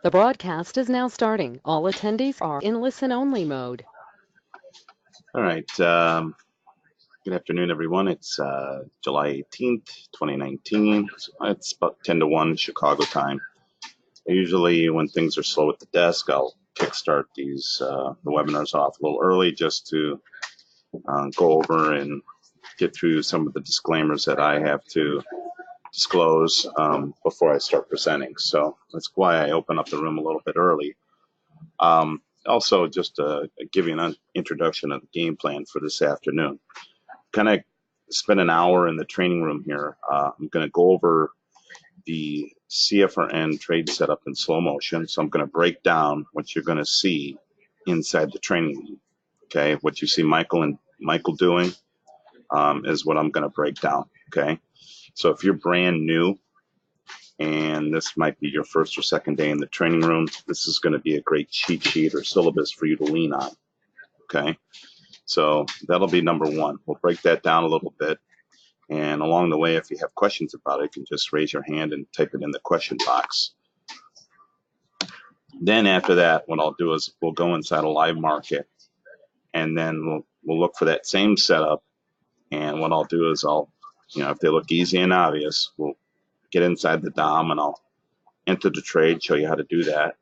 The broadcast is now starting. All attendees are in listen-only mode. All right. Good afternoon, everyone. It's July 18th, 2019. It's about 10 to 1 Chicago time. Usually when things are slow at the desk, I'll kickstart the webinars off a little early just to go over and get through some of the disclaimers that I have to disclose before I start presenting. So that's why I open up the room a little bit early. Also, just to give you an introduction of the game plan for this afternoon. Kind of spend an hour in the training room here. I'm going to go over the CFRN trade setup in slow motion. So I'm going to break down what you're going to see inside the training room. Okay, what you see Michael doing is what I'm going to break down. Okay, so if you're brand new and this might be your first or second day in the training room, this is going to be a great cheat sheet or syllabus for you to lean on. Okay, so that'll be number one. We'll break that down a little bit. And along the way, if you have questions about it, you can just raise your hand and type it in the question box. Then after that, what I'll do is we'll go inside a live market, and then we'll look for that same setup. And what I'll do is if they look easy and obvious, we'll get inside the DOM and I'll enter the trade, show you how to do that,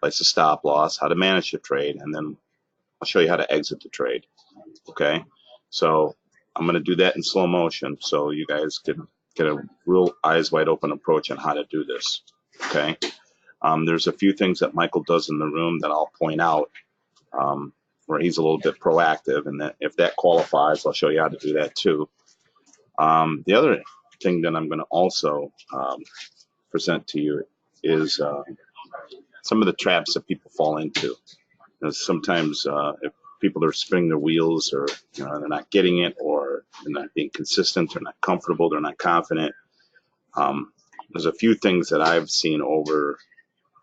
place a stop loss, how to manage the trade, and then I'll show you how to exit the trade. Okay, so I'm going to do that in slow motion so you guys can get a real eyes wide open approach on how to do this. Okay, there's a few things that Michael does in the room that I'll point out where he's a little bit proactive, and that if that qualifies, I'll show you how to do that too. The other thing that I'm going to also present to you is some of the traps that people fall into. Sometimes if people are spinning their wheels, or they're not getting it, or they're not being consistent, they're not comfortable, they're not confident. There's a few things that I've seen over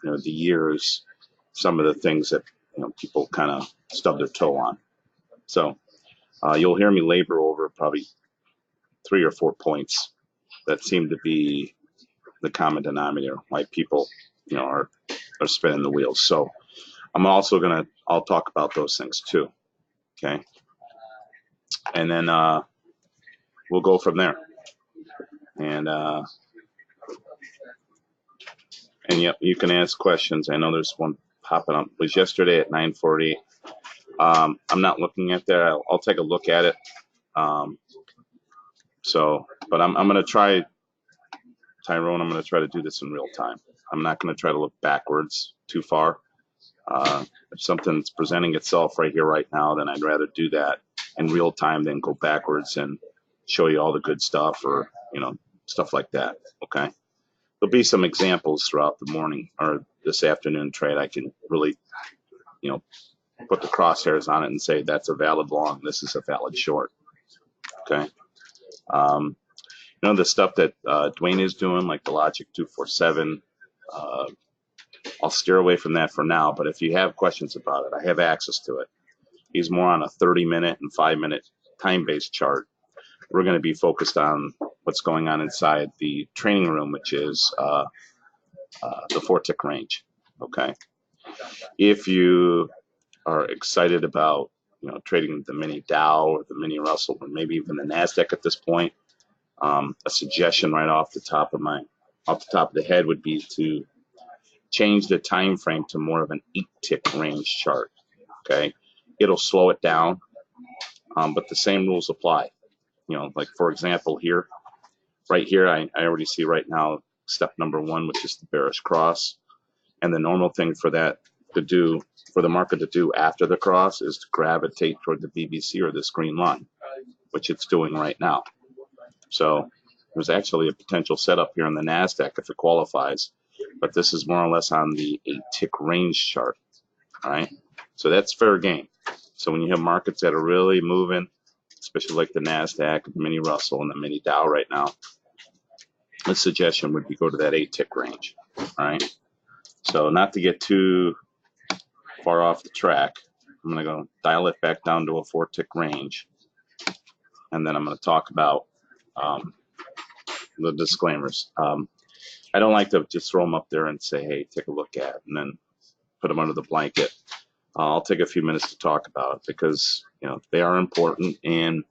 the years, some of the things that people kind of stub their toe on. So you'll hear me labor over probably 3 or 4 points that seem to be the common denominator why people are spinning the wheels. So I'm also I'll talk about those things too. Okay, and then we'll go from there. And yep, you can ask questions. I know there's one popping up. It was yesterday at 9:40. I'm not looking at that. I'll take a look at it. But I'm going to try, Tyrone. I'm going to try to do this in real time. I'm not going to try to look backwards too far. If something's presenting itself right here, right now, then I'd rather do that in real time than go backwards and show you all the good stuff, or stuff like that. Okay. There'll be some examples throughout the morning or this afternoon trade. I can really, put the crosshairs on it and say that's a valid long, this is a valid short. Okay. The stuff that Dwayne is doing, like the Logic 247, I'll steer away from that for now. But if you have questions about it, I have access to it. He's more on a 30-minute and 5-minute time-based chart. We're going to be focused on what's going on inside the training room, which is the 4-tick range. Okay. If you are excited about trading the mini Dow or the mini Russell, or maybe even the Nasdaq at this point, a suggestion right off the top of the head would be to change the time frame to more of an 8-tick range chart. Okay, it'll slow it down, but the same rules apply. Like for example here, right here, I already see right now step number 1, which is the bearish cross, and the normal thing for that to do, for the market to do after the cross, is to gravitate toward the BBC or this green line, which it's doing right now. So there's actually a potential setup here in the Nasdaq if it qualifies, but this is more or less on the 8-tick range chart. All right, so that's fair game. So when you have markets that are really moving, especially like the Nasdaq, the mini Russell, and the mini Dow right now, the suggestion would be go to that 8-tick range. All right, so not to get too far off the track, I'm going to go dial it back down to a 4-tick range, and then I'm going to talk about the disclaimers. I don't like to just throw them up there and say, hey, take a look at it, and then put them under the blanket. I'll take a few minutes to talk about it because they are important, and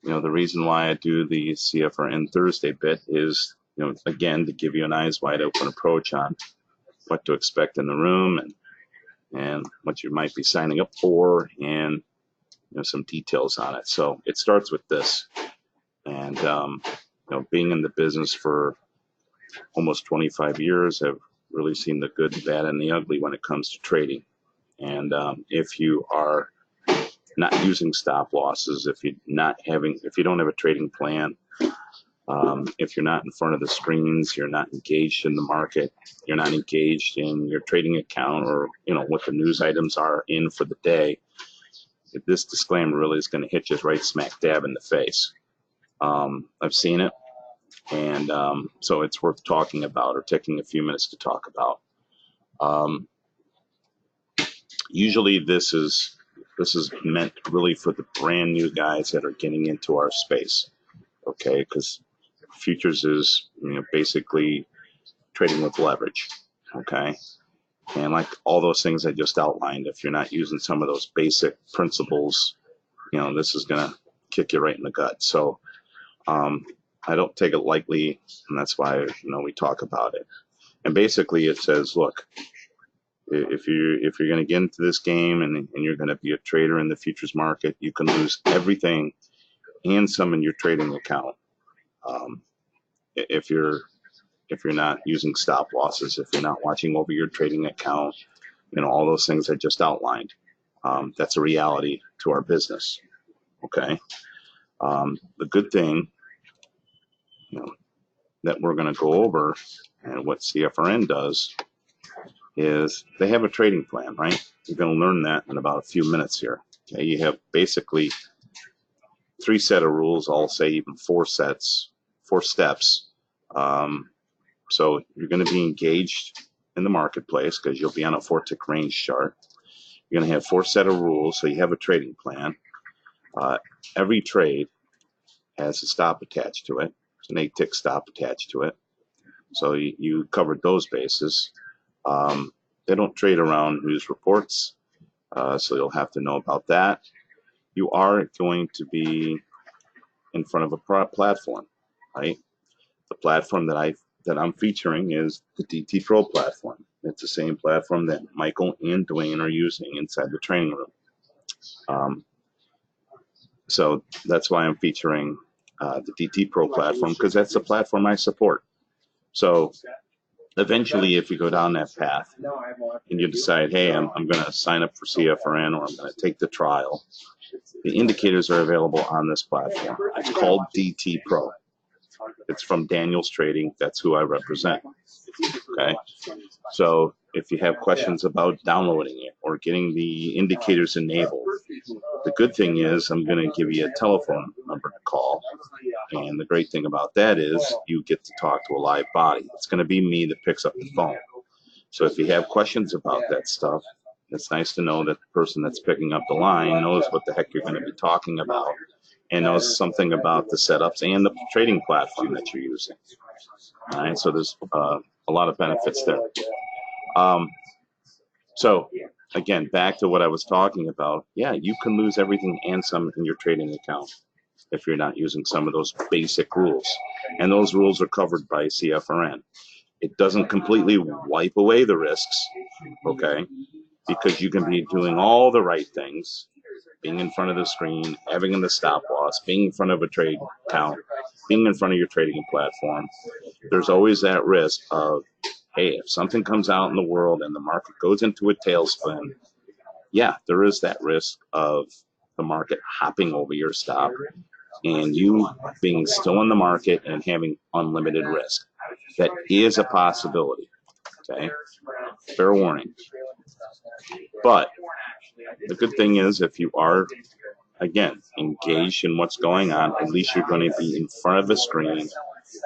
the reason why I do the CFRN Thursday bit is again to give you an eyes wide open approach on what to expect in the room and what you might be signing up for, and some details on it. So it starts with this, and being in the business for almost 25 years, I've really seen the good, the bad, and the ugly when it comes to trading. And if you are not using stop losses, if you don't have a trading plan, if you're not in front of the screens, you're not engaged in the market, you're not engaged in your trading account or what the news items are in for the day, this disclaimer really is going to hit you right smack dab in the face. I've seen it, and so it's worth talking about or taking a few minutes to talk about. Usually this is meant really for the brand new guys that are getting into our space, okay? Because futures is basically trading with leverage, okay? And like all those things I just outlined, if you're not using some of those basic principles, this is gonna kick you right in the gut. So I don't take it lightly, and that's why we talk about it. And basically it says, look, if you're going to get into this game and you're going to be a trader in the futures market, you can lose everything and some in your trading account if you're not using stop losses, if you're not watching over your trading account, all those things I just outlined. That's a reality to our business. Okay. The good thing, that we're going to go over, and what CFRN does, is they have a trading plan, right? You're going to learn that in about a few minutes here. Okay, you have basically 3 set of rules. I'll say even 4 steps. So you're going to be engaged in the marketplace because you'll be on a 4-tick range chart. You're going to have 4 set of rules, so you have a trading plan. Every trade has a stop attached to it. There's an 8-tick stop attached to it. So you covered those bases. They don't trade around news reports, so you'll have to know about that. You are going to be in front of a platform, right? The platform that I'm featuring is the DtPro platform. It's the same platform that Michael and Dwayne are using inside the training room. So that's why I'm featuring the DtPro platform, because that's the platform I support. So eventually, if you go down that path and you decide, hey, I'm going to sign up for CFRN, or I'm going to take the trial, the indicators are available on this platform. It's called DtPro. It's from Daniel's Trading. That's who I represent. Okay. So if you have questions about downloading it or getting the indicators enabled, the good thing is I'm going to give you a telephone number to call. And the great thing about that is you get to talk to a live body. It's going to be me that picks up the phone. So if you have questions about that stuff, it's nice to know that the person that's picking up the line knows what the heck you're going to be talking about and knows something about the setups and the trading platform that you're using. All right, so there's a lot of benefits there. So again, back to what I was talking about. Yeah, you can lose everything and some in your trading account if you're not using some of those basic rules. And those rules are covered by CFRN. It doesn't completely wipe away the risks, okay? Because you can be doing all the right things, being in front of the screen, having the stop loss, being in front of a trade account, being in front of your trading platform. There's always that risk of, hey, if something comes out in the world and the market goes into a tailspin, yeah, there is that risk of the market hopping over your stop and you being still in the market and having unlimited risk. That is a possibility, okay? Fair warning. But the good thing is, if you are, again, engaged in what's going on, at least you're going to be in front of a screen,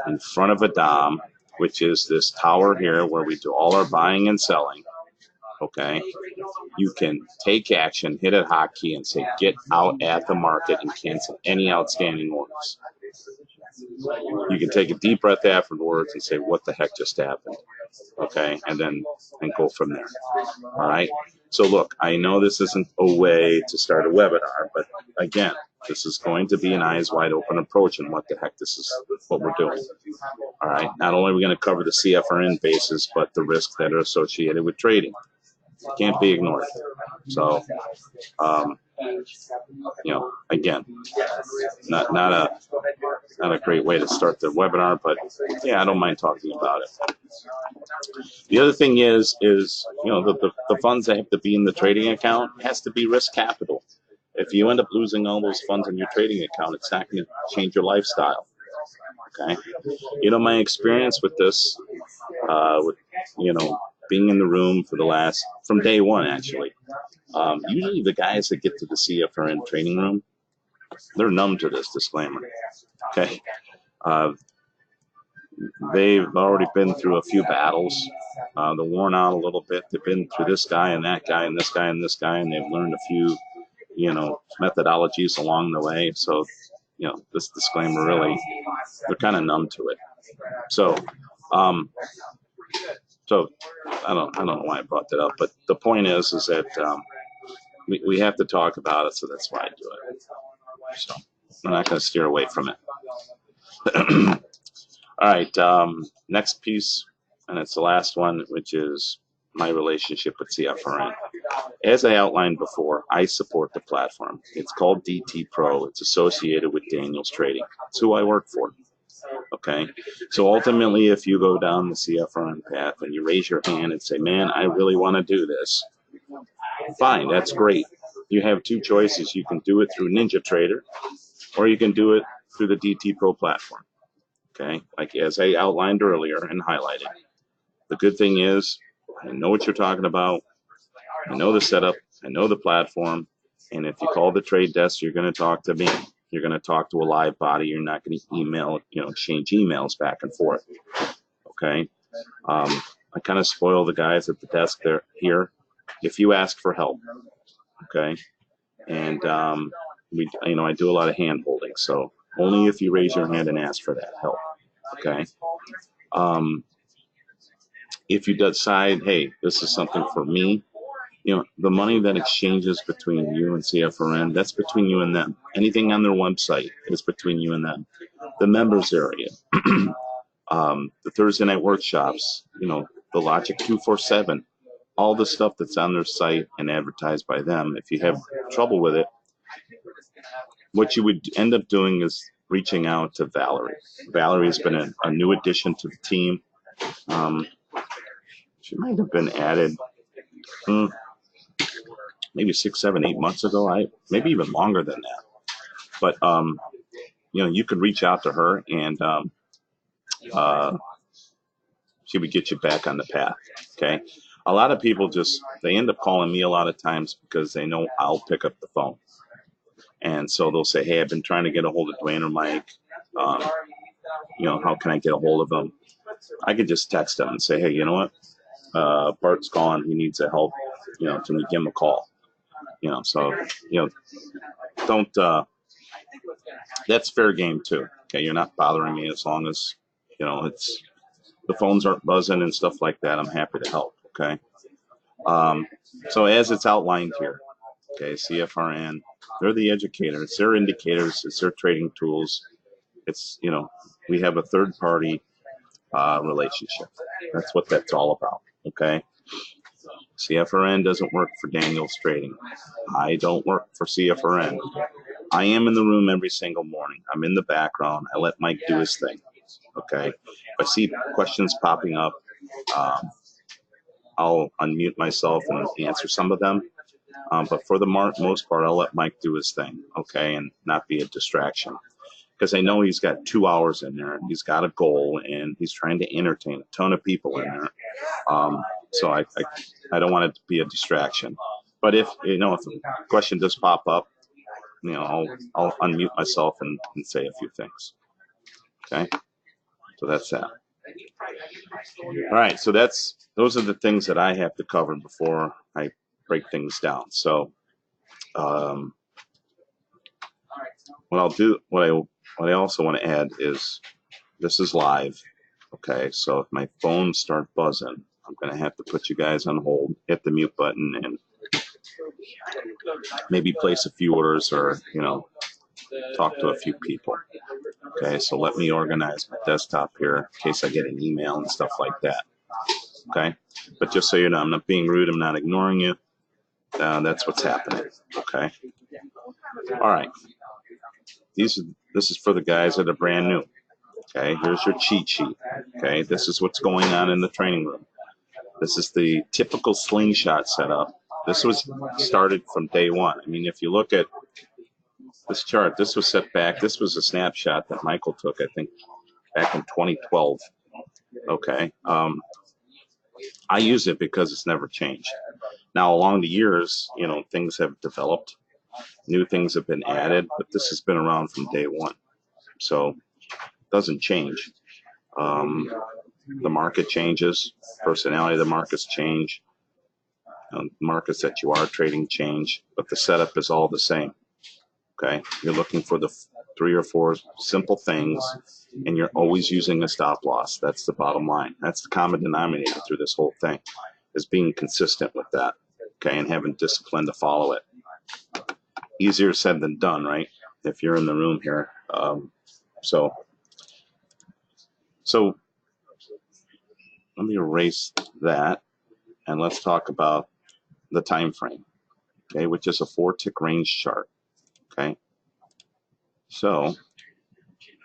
in front of a DOM, which is this tower here where we do all our buying and selling, okay? You can take action, hit a hotkey, and say, get out at the market and cancel any outstanding orders. You can take a deep breath afterwards and say, what the heck just happened? Okay, and go from there. All right. So look, I know this isn't a way to start a webinar, but again, this is going to be an eyes wide open approach and what the heck this is what we're doing. All right. Not only are we going to cover the CFRN basis, but the risks that are associated with trading. Can't be ignored. So, again, not a great way to start the webinar, but yeah, I don't mind talking about it. The other thing is the funds that have to be in the trading account has to be risk capital. If you end up losing all those funds in your trading account, it's not going to change your lifestyle. Okay, my experience with this, with being in the room from day one actually. Usually the guys that get to the CFRN training room, they're numb to this disclaimer. Okay, they've already been through a few battles. They're worn out a little bit. They've been through this guy and that guy and this guy and this guy, and they've learned a few, methodologies along the way. So, this disclaimer really, they're kind of numb to it. So, I don't know why I brought that up, but the point is that we have to talk about it, so that's why I do it. So we're not going to steer away from it. All right, next piece, and it's the last one, which is my relationship with CFRN. As I outlined before, I support the platform. It's called DtPro. It's associated with Daniel's Trading. It's who I work for. Okay, so ultimately, if you go down the CFRN path and you raise your hand and say, man, I really want to do this, fine, that's great. You have two choices. You can do it through NinjaTrader, or you can do it through the DtPro platform. Okay, like as I outlined earlier and highlighted. The good thing is, I know what you're talking about. I know the setup. I know the platform. And if you call the trade desk, you're going to talk to me. You're going to talk to a live body. You're not going to email, exchange emails back and forth. Okay. I kind of spoil the guys at the desk here. If you ask for help, okay, and I do a lot of hand holding. So only if you raise your hand and ask for that help. Okay. If you decide, hey, this is something for me, the money that exchanges between you and CFRN, that's between you and them. Anything on their website is between you and them. The members area, the Thursday night workshops, the Logic 247, all the stuff that's on their site and advertised by them. If you have trouble with it, what you would end up doing is reaching out to Valerie. Valerie has been a new addition to the team. She might have been added maybe 6, 7, 8 months ago. Maybe even longer than that. But you could reach out to her, and she would get you back on the path. Okay. A lot of people they end up calling me a lot of times because they know I'll pick up the phone, and so they'll say, "Hey, I've been trying to get a hold of Dwayne or Mike. How can I get a hold of them?" I could just text them and say, "Hey, you know what? Bart's calling. He needs help. Can you give him a call?" So don't. That's fair game too. Okay, you're not bothering me as long as it's the phones aren't buzzing and stuff like that. I'm happy to help. Okay. So as it's outlined here, okay, CFRN, they're the educator. It's their indicators. It's their trading tools. It's we have a third party relationship. That's what that's all about. Okay. CFRN doesn't work for Daniel's Trading. I don't work for CFRN. I am in the room every single morning. I'm in the background. I let Mike do his thing. Okay. If I see questions popping up, I'll unmute myself and answer some of them. But for the most part, I'll let Mike do his thing. Okay. And not be a distraction. Because I know he's got 2 hours in there. He's got a goal, and he's trying to entertain a ton of people in there. So I don't want it to be a distraction. But if a question does pop up, I'll unmute myself and say a few things. Okay, so that's that. All right, so those are the things that I have to cover before I break things down. So what I what I also want to add is this is live. Okay, so if my phone starts buzzing, I'm going to have to put you guys on hold, hit the mute button, and maybe place a few orders or, talk to a few people. Okay, so let me organize my desktop here in case I get an email and stuff like that. Okay, but just so you know, I'm not being rude, I'm not ignoring you. That's what's happening. Okay, all right. This is for the guys that are brand new. Okay, here's your cheat sheet. Okay, this is what's going on in the training room. This is the typical slingshot setup. This was started from day one. I mean, if you look at this chart, this was set back. This was a snapshot that Michael took, I think, back in 2012. Okay. I use it because it's never changed. Now, along the years, things have developed. New things have been added, but this has been around from day one. So it doesn't change. The market changes. Personality of the markets change. Markets that you are trading change, but the setup is all the same. Okay, you're looking for the 3 or 4 simple things, and you're always using a stop loss. That's the bottom line. That's the common denominator through this whole thing, is being consistent with that. Okay, and having discipline to follow it. Easier said than done, right? If you're in the room here. So let me erase that, and let's talk about the time frame. Okay, which is a 4-tick range chart. Okay, so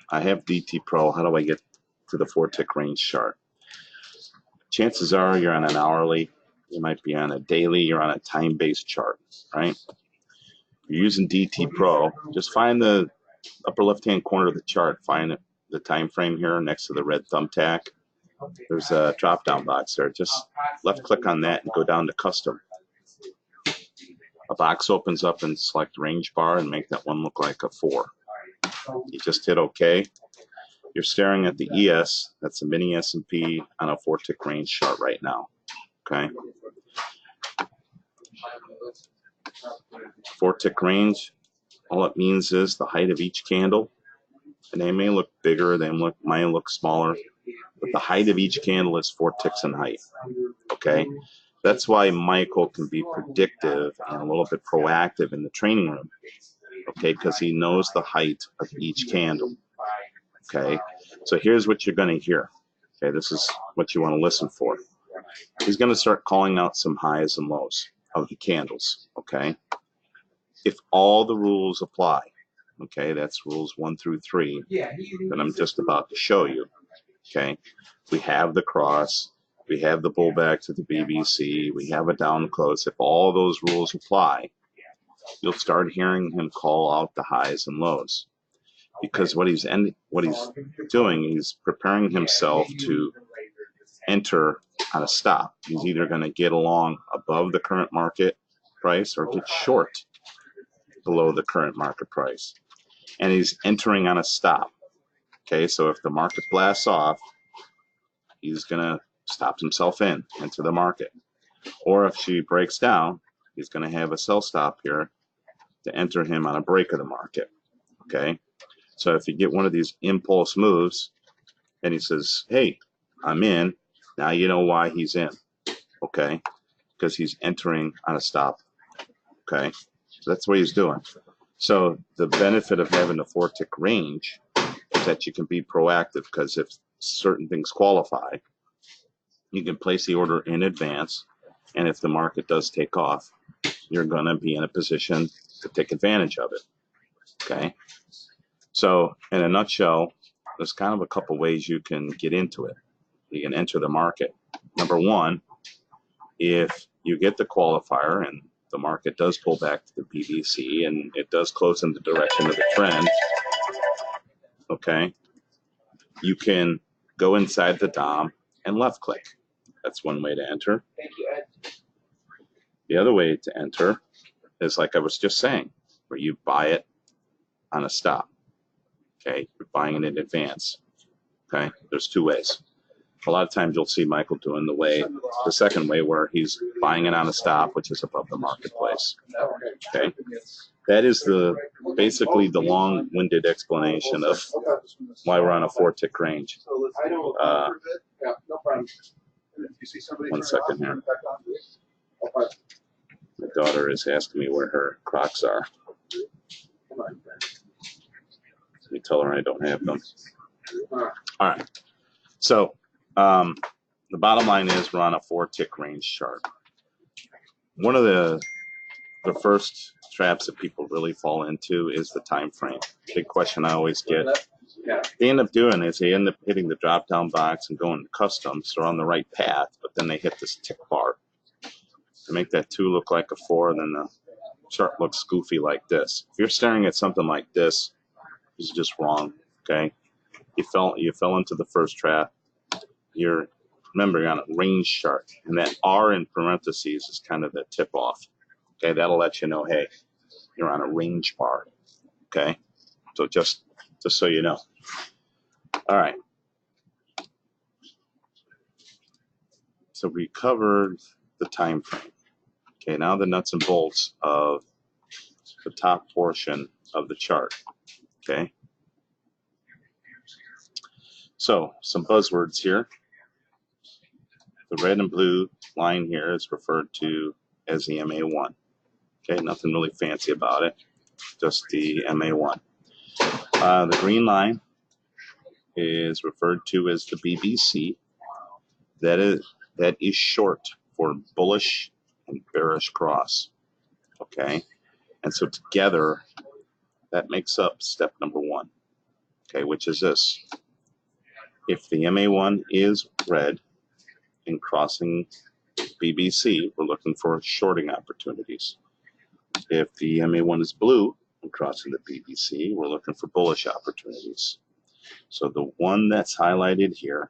I have DtPro. How do I get to the 4-tick range chart? Chances are you're on an hourly, you might be on a daily, you're on a time-based chart, right? You're using DtPro, just find the upper left-hand corner of the chart, find the time frame here next to the red thumbtack. There's a drop-down box there. Just left-click on that and go down to custom. A box opens up and select range bar and make that one look like a 4. You just hit OK. You're staring at the ES, that's a mini S&P on a 4-tick range chart right now. Okay. 4-tick range, all it means is the height of each candle. And they may look bigger, they might look smaller, but the height of each candle is 4 ticks in height. Okay. That's why Michael can be predictive and a little bit proactive in the training room. Okay, because he knows the height of each candle. Okay, so here's what you're going to hear. Okay, this is what you want to listen for. He's going to start calling out some highs and lows of the candles. Okay, if all the rules apply, okay, that's rules 1 through 3 that I'm just about to show you. Okay, we have the cross, we have the pullback to the BBC, we have a down close. If all those rules apply, you'll start hearing him call out the highs and lows. Because what he's doing, he's preparing himself to enter on a stop. He's either going to get along above the current market price or get short below the current market price. And he's entering on a stop. Okay, so if the market blasts off, he's going to stop himself into the market. Or if she breaks down, he's going to have a sell stop here to enter him on a break of the market. Okay. So if you get one of these impulse moves and he says, hey, I'm in, now you know why he's in, okay? Because he's entering on a stop, okay? So that's what he's doing. So the benefit of having a 4-tick range is that you can be proactive, because if certain things qualify, you can place the order in advance, and if the market does take off, you're going to be in a position to take advantage of it, okay? So in a nutshell, there's kind of a couple ways you can get into it. You can enter the market. Number one, if you get the qualifier and the market does pull back to the BDC and it does close in the direction of the trend, okay, you can go inside the DOM and left click. That's one way to enter. The other way to enter is like I was just saying, where you buy it on a stop. Okay, you're buying it in advance. Okay, there's 2 ways. A lot of times you'll see Michael doing the second way, where he's buying it on a stop, which is above the marketplace. Okay, that is the basically the long-winded explanation of why we're on a 4-tick range. One second here. My daughter is asking me where her Crocs are. Let me tell her I don't have them. All right. So the bottom line is we're on a 4-tick range chart. One of the first traps that people really fall into is the time frame. Big question I always get. They end up doing is they end up hitting the drop down box and going to customs. They're on the right path, but then they hit this tick bar to make that 2 look like a 4, and then the chart looks goofy like this. If you're staring at something like this, it's just wrong. Okay, you fell into the first trap. Remember, you're on a range chart, and that R in parentheses is kind of the tip off. Okay, that'll let you know, hey, you're on a range bar. Okay, so just so you know. All right. So we covered the time frame. Okay, now the nuts and bolts of the top portion of the chart. Okay. So some buzzwords here. The red and blue line here is referred to as the MA1. Okay, nothing really fancy about it, just the MA1. The green line is referred to as the BBC. That is short for bullish and bearish cross. Okay, and so together that makes up step number 1. Okay, which is this: if the MA1 is red and crossing BBC, we're looking for shorting opportunities. If the MA1 is blue and crossing the BBC, we're looking for bullish opportunities. So the one that's highlighted here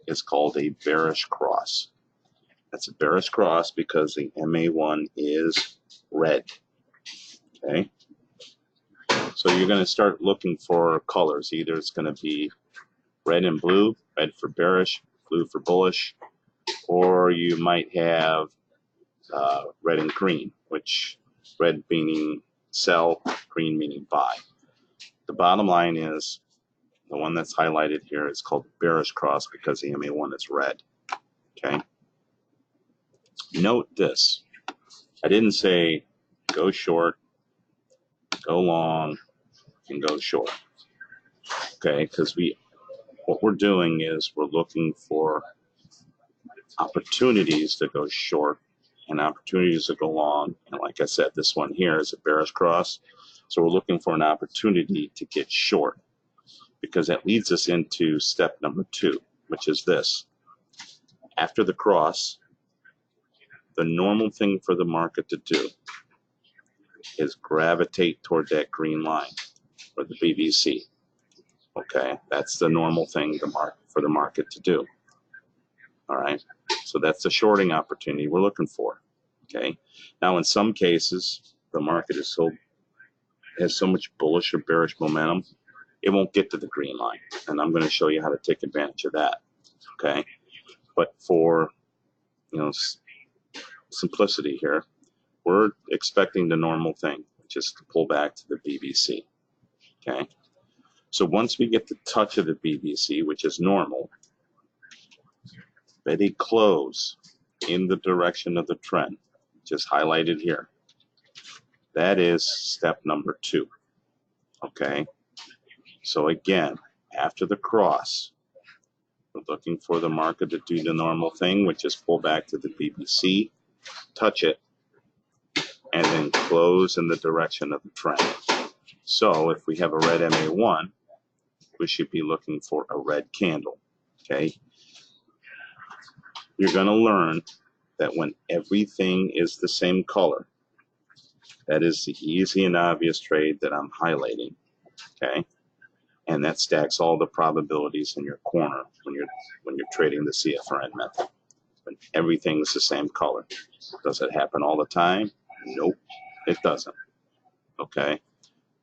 is called a bearish cross. That's a bearish cross because the MA1 is red. Okay, so you're going to start looking for colors. Either it's going to be red and blue, red for bearish, blue for bullish, or you might have red and green, which red meaning sell, green meaning buy. The bottom line is the one that's highlighted here is called bearish cross because the MA1 is red. Okay. Note this: I didn't say go short, go long, and go short. Okay, because what we're doing is we're looking for opportunities to go short and opportunities to go long. And like I said, this one here is a bearish cross. So we're looking for an opportunity to get short, because that leads us into step number 2, which is this. After the cross, the normal thing for the market to do is gravitate toward that green line, or the BBC. Okay, that's the normal thing for the market to do. All right, so that's the shorting opportunity we're looking for. Okay, now in some cases, the market has so much bullish or bearish momentum, it won't get to the green line, and I'm going to show you how to take advantage of that. Okay, but for simplicity here, we're expecting the normal thing, which is to pull back to the BBC. Okay, so once we get the touch of the BBC, which is normal, ready close in the direction of the trend, which is highlighted here. That is step number 2. Okay, so again, after the cross, we're looking for the market to do the normal thing, which is pull back to the BBC, touch it, and then close in the direction of the trend. So if we have a red MA1, we should be looking for a red candle. Okay, you're going to learn that when everything is the same color, that is the easy and obvious trade that I'm highlighting. Okay, and that stacks all the probabilities in your corner when you're trading the CFRN method. When everything's the same color. Does it happen all the time? Nope, it doesn't. Okay,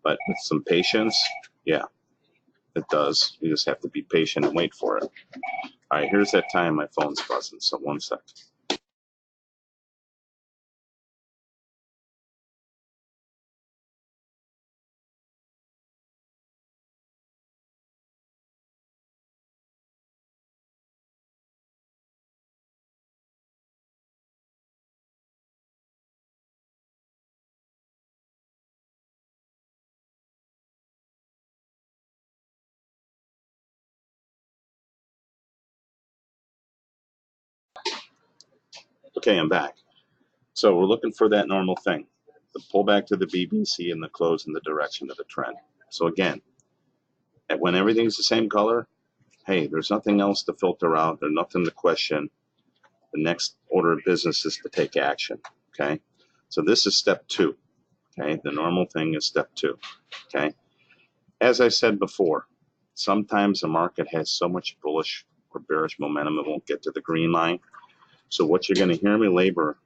but with some patience, yeah, it does. You just have to be patient and wait for it. All right, here's that time my phone's buzzing, so 1 second. Okay, I'm back. So we're looking for that normal thing, the pullback to the BBC and the close in the direction of the trend. So again, when everything's the same color, hey, there's nothing else to filter out. There's nothing to question. The next order of business is to take action. Okay, so this is step 2. Okay, the normal thing is step 2. Okay, as I said before, sometimes the market has so much bullish or bearish momentum it won't get to the green line. So what you're going to hear me labor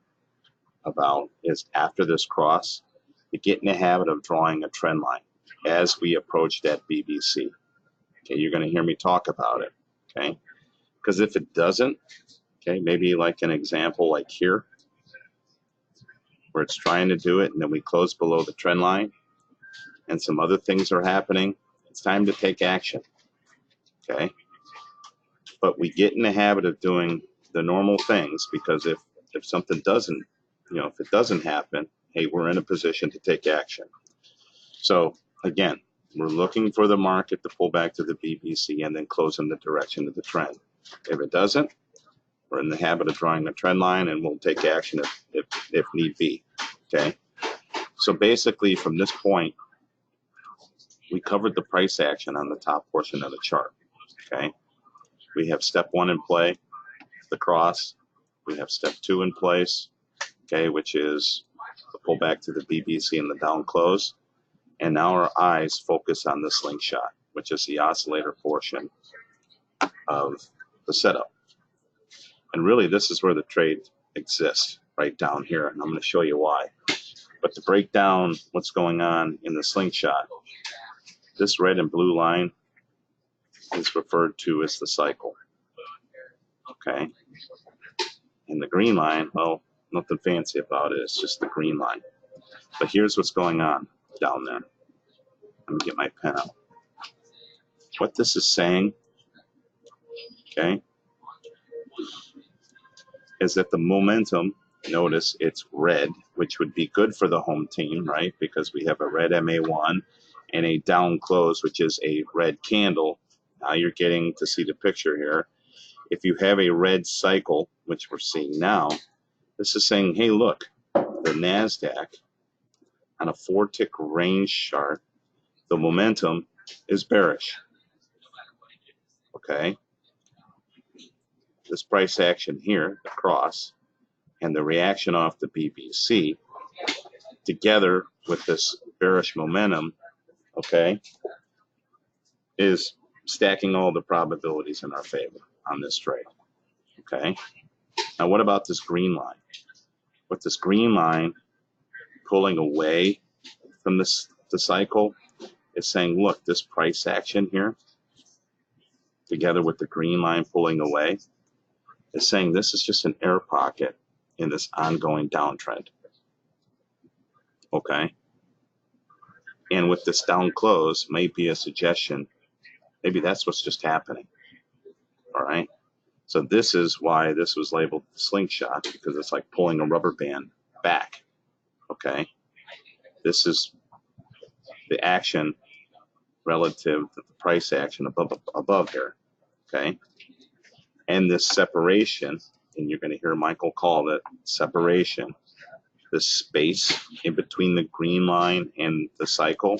about is after this cross, you get in the habit of drawing a trend line as we approach that BBC. Okay, you're going to hear me talk about it. Okay, because if it doesn't, okay, maybe like an example like here, where it's trying to do it and then we close below the trend line and some other things are happening, it's time to take action. Okay, but we get in the habit of doing the normal things because if something doesn't, if it doesn't happen, hey, we're in a position to take action. So again, we're looking for the market to pull back to the BBC and then close in the direction of the trend. If it doesn't, we're in the habit of drawing a trend line and we'll take action if need be. Okay, so basically from this point, we covered the price action on the top portion of the chart. Okay, we have step 1 in play, the cross. We have step 2 in place, okay, which is the pullback to the BBC and the down close. And now our eyes focus on the slingshot, which is the oscillator portion of the setup. And really, this is where the trade exists, right down here. And I'm going to show you why. But to break down what's going on in the slingshot, this red and blue line is referred to as the cycle. Okay? And the green line, well, nothing fancy about it. It's just the green line. But here's what's going on down there. Let me get my pen out. What this is saying, okay, is that the momentum, notice it's red, which would be good for the home team, right? Because we have a red MA1 and a down close, which is a red candle. Now you're getting to see the picture here. If you have a red cycle, which we're seeing now, this is saying, hey, look, the NASDAQ on a 4-tick range chart, the momentum is bearish. Okay? This price action here, the cross, and the reaction off the BBC, together with this bearish momentum, okay, is stacking all the probabilities in our favor on this trade. Okay? Now what about this green line? With this green line pulling away from the cycle, it's saying, look, this price action here, together with the green line pulling away, is saying this is just an air pocket in this ongoing downtrend. Okay? And with this down close, may be a suggestion, maybe that's what's just happening. All right? So this is why this was labeled the slingshot, because it's like pulling a rubber band back. Okay? This is the action relative to the price action above here. Okay? And this separation, and you're going to hear Michael call it separation, the space in between the green line and the cycle,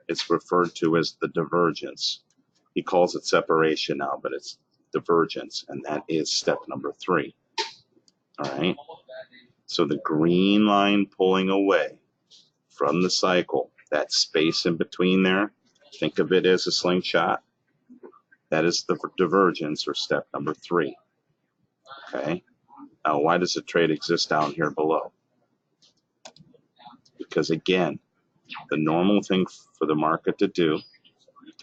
it's referred to as the divergence. He calls it separation now, but it's divergence, and that is step number 3. All right? So the green line pulling away from the cycle, that space in between there, think of it as a slingshot. That is the divergence, or step number 3. Okay? Now, why does the trade exist down here below? Because again, the normal thing for the market to do,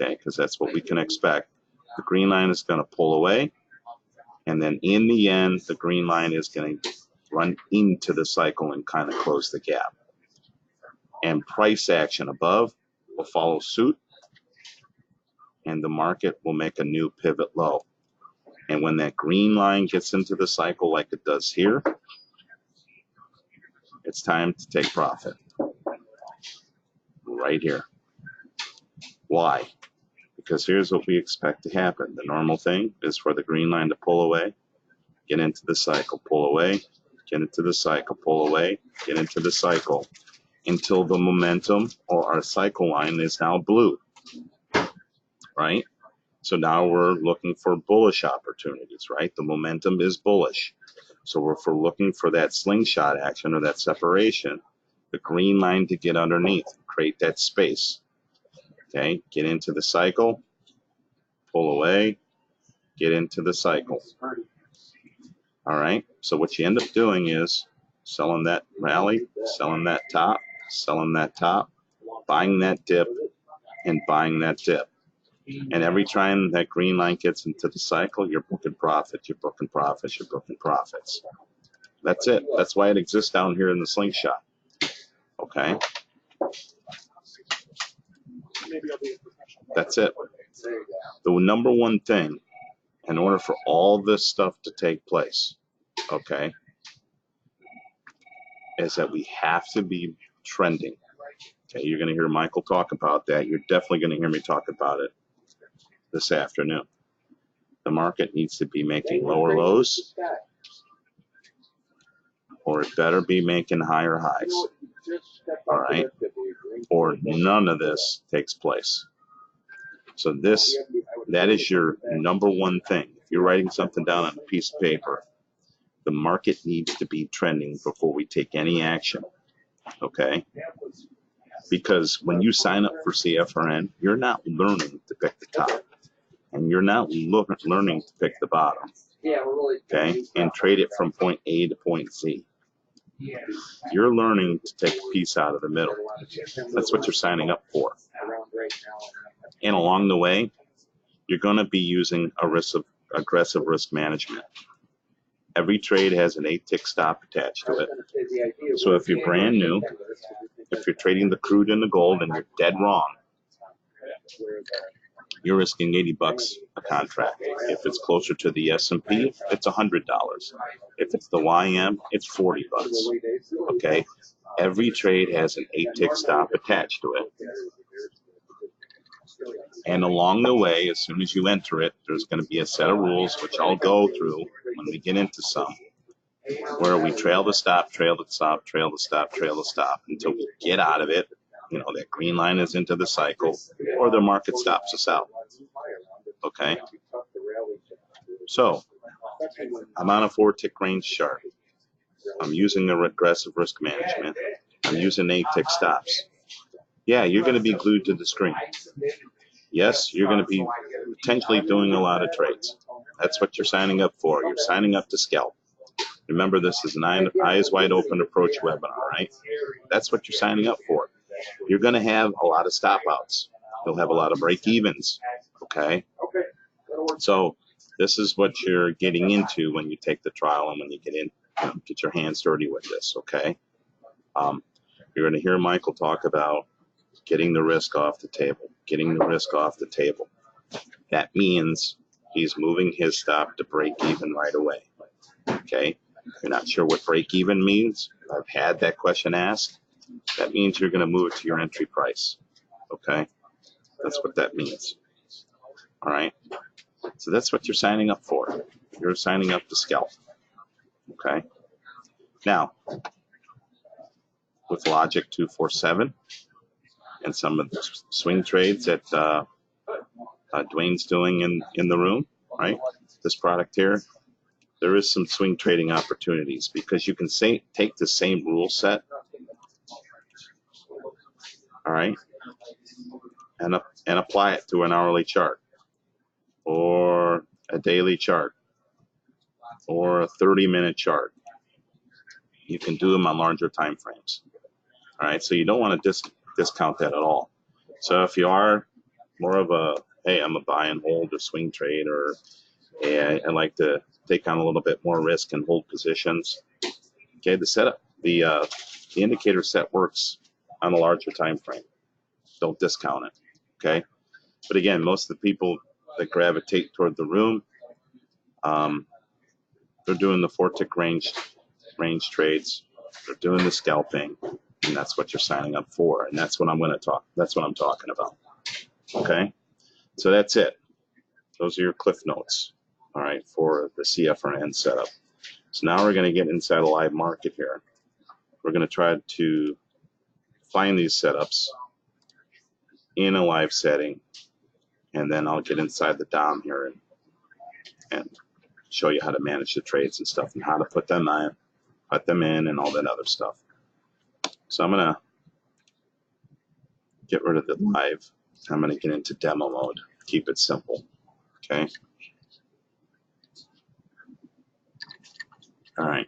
okay, because that's what we can expect, the green line is going to pull away, and then in the end, the green line is going to run into the cycle and kind of close the gap. And price action above will follow suit, and the market will make a new pivot low. And when that green line gets into the cycle like it does here, it's time to take profit. Right here. Why? Because here's what we expect to happen. The normal thing is for the green line to pull away, get into the cycle, pull away, get into the cycle, pull away, get into the cycle until the momentum or our cycle line is now blue, right? So now we're looking for bullish opportunities, right? The momentum is bullish. So if we're looking for that slingshot action or that separation, the green line to get underneath, create that space, okay? Get into the cycle, pull away, get into the cycle. All right, so what you end up doing is selling that rally, selling that top, buying that dip, and buying that dip. And every time that green line gets into the cycle, you're booking profits, you're booking profits, you're booking profits. That's it. That's why it exists down here in the slingshot. Okay? That's it. The number one thing in order for all this stuff to take place, okay, is that we have to be trending. Okay, you're going to hear Michael talk about that. You're definitely going to hear me talk about it this afternoon. The market needs to be making lower lows, or it better be making higher highs. All right, or none of this takes place. So that is your number one thing. If you're writing something down on a piece of paper, the market needs to be trending before we take any action. Okay? Because when you sign up for CFRN, you're not learning to pick the top, and you're not learning to pick the bottom. Okay? And trade it from point A to point Z. You're learning to take a piece out of the middle. That's what you're signing up for. And along the way, you're going to be using aggressive risk management. Every trade has an 8-tick stop attached to it. So if you're brand new, if you're trading the crude and the gold and you're dead wrong, you're risking $80 a contract. If it's closer to the S&P, it's $100. If it's the YM, it's $40. Okay? Every trade has an 8-tick stop attached to it. And along the way, as soon as you enter it, there's going to be a set of rules, which I'll go through when we get into some, where we trail the stop, trail the stop, trail the stop, trail the stop, until we get out of it. You know, that green line is into the cycle, or the market stops us out. Okay? So, I'm on a 4-tick range chart. I'm using aggressive risk management. I'm using 8-tick stops. Yeah, you're going to be glued to the screen. Yes, you're going to be potentially doing a lot of trades. That's what you're signing up for. You're signing up to scalp. Remember, this is an eyes wide open approach webinar, right? That's what you're signing up for. You're going to have a lot of stop outs. You'll have a lot of break evens. Okay? So this is what you're getting into when you take the trial and when you get your hands dirty with this. Okay? You're going to hear Michael talk about getting the risk off the table, getting the risk off the table. That means he's moving his stop to break even right away. Okay? You're not sure what break even means? I've had that question asked. That means you're going to move it to your entry price. Okay? That's what that means. All right? So that's what you're signing up for. You're signing up to scalp. Okay? Now, with Logic 247 and some of the swing trades that Dwayne's doing in the room, right? This product here, there is some swing trading opportunities because you can take the same rule set, all right, and apply it to an hourly chart or a daily chart or a 30-minute chart. You can do them on larger time frames. All right, so you don't want to discount that at all. So if you are more of a, hey, I'm a buy and hold or swing trade, or hey, I like to take on a little bit more risk and hold positions. Okay, the setup, the indicator set works on a larger time frame. Don't discount it. Okay, but again, most of the people that gravitate toward the room, they're doing the 4-tick range trades. They're doing the scalping, and that's what you're signing up for. And that's what I'm talking about. Okay, so that's it. Those are your cliff notes. All right, for the CFRN setup. So now we're going to get inside a live market here. We're going to try to find these setups in a live setting, and then I'll get inside the DOM here and show you how to manage the trades and stuff, and how to put them in, and all that other stuff. So I'm going to get rid of the live. I'm going to get into demo mode. Keep it simple. Okay. All right.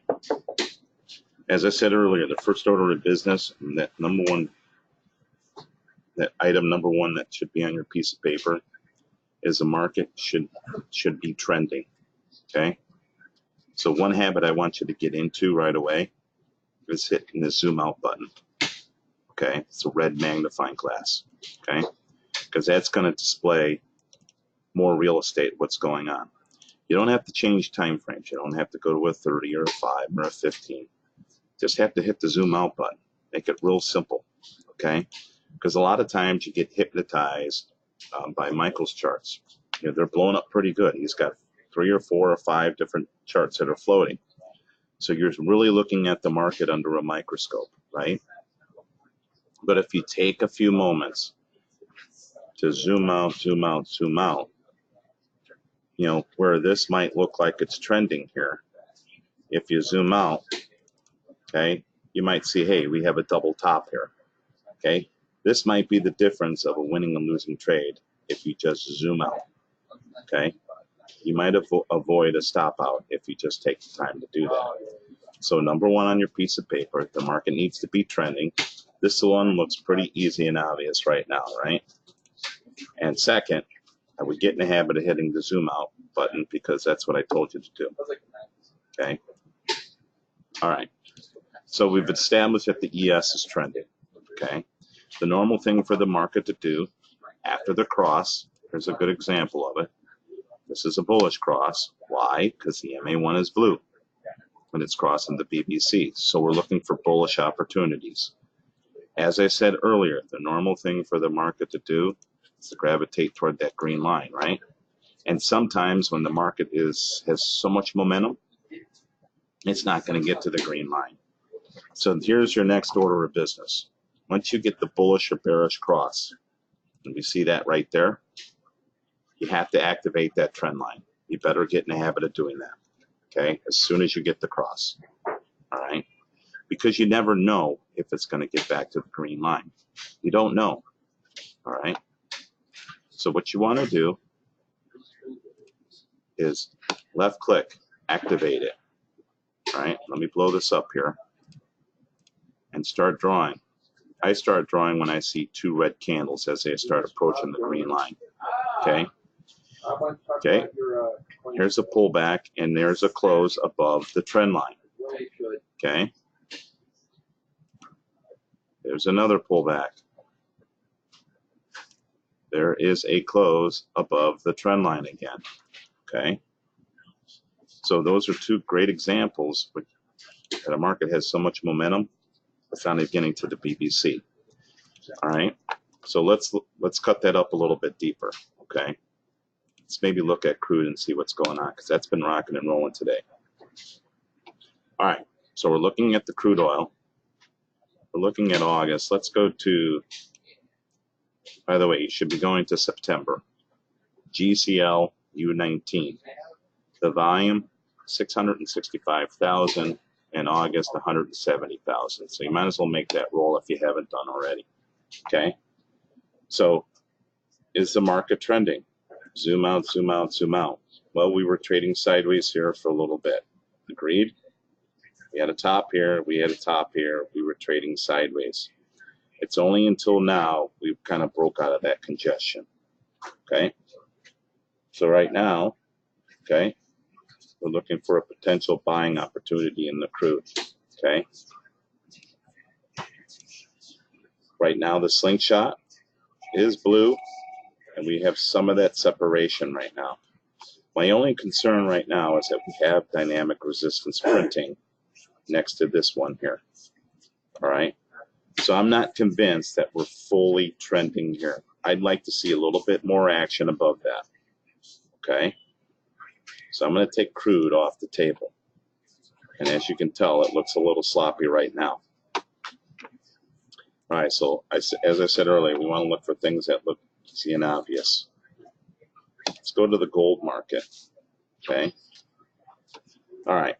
As I said earlier, the first order of business, that item number one that should be on your piece of paper, is the market should be trending. Okay. So one habit I want you to get into right away is hitting the zoom out button. Okay. It's a red magnifying glass. Okay. Because that's going to display more real estate, what's going on. You don't have to change time frames. You don't have to go to a 30 or a 5 or a 15. Just have to hit the zoom out button. Make it real simple. Okay. Because a lot of times you get hypnotized by Michael's charts. You know, they're blowing up pretty good. He's got 3 or 4 or 5 different charts that are floating. So you're really looking at the market under a microscope, right? But if you take a few moments to zoom out, zoom out, zoom out, you know, where this might look like it's trending here, if you zoom out, okay, you might see, hey, we have a double top here. Okay, this might be the difference of a winning and losing trade if you just zoom out. Okay, you might avoid a stop out if you just take the time to do that. So number one on your piece of paper, the market needs to be trending. This one looks pretty easy and obvious right now, right? And second, I would get in the habit of hitting the zoom out button, because that's what I told you to do. Okay. All right. So we've established that the ES is trending. Okay. The normal thing for the market to do after the cross, here's a good example of it. This is a bullish cross. Why? Because the MA1 is blue when it's crossing the BBC. So we're looking for bullish opportunities. As I said earlier, the normal thing for the market to do is to gravitate toward that green line, right? And sometimes when the market has so much momentum, it's not going to get to the green line. So here's your next order of business. Once you get the bullish or bearish cross, and we see that right there, you have to activate that trend line. You better get in the habit of doing that, okay, as soon as you get the cross, all right? Because you never know if it's going to get back to the green line. You don't know, all right? So what you want to do is left click, activate it, all right? Let me blow this up here and start drawing. I start drawing when I see 2 red candles as they start approaching the green line, okay? Okay, here's a pullback, and there's a close above the trend line, okay? There's another pullback. There is a close above the trend line again, okay? So those are 2 great examples that a market has so much momentum, it's not even getting to the BBC, all right? So let's cut that up a little bit deeper, okay? Let's maybe look at crude and see what's going on, because that's been rocking and rolling today. All right, so we're looking at the crude oil. We're looking at August. Let's go to, by the way, you should be going to September. GCL U19. The volume, 665,000. In August, 170,000. So you might as well make that roll if you haven't done already. Okay? So is the market trending? Zoom out, zoom out, zoom out. Well, we were trading sideways here for a little bit. Agreed? We had a top here, we had a top here, we were trading sideways. It's only until now we've kind of broke out of that congestion. Okay? So right now, okay, we're looking for a potential buying opportunity in the crude. Okay? Right now the slingshot is blue, and we have some of that separation right now. My only concern right now is that we have dynamic resistance printing next to this one here. All right? So I'm not convinced that we're fully trending here. I'd like to see a little bit more action above that. Okay? So I'm going to take crude off the table. And as you can tell, it looks a little sloppy right now. All right, so as I said earlier, we want to look for things that look easy and obvious. Let's go to the gold market, okay? All right,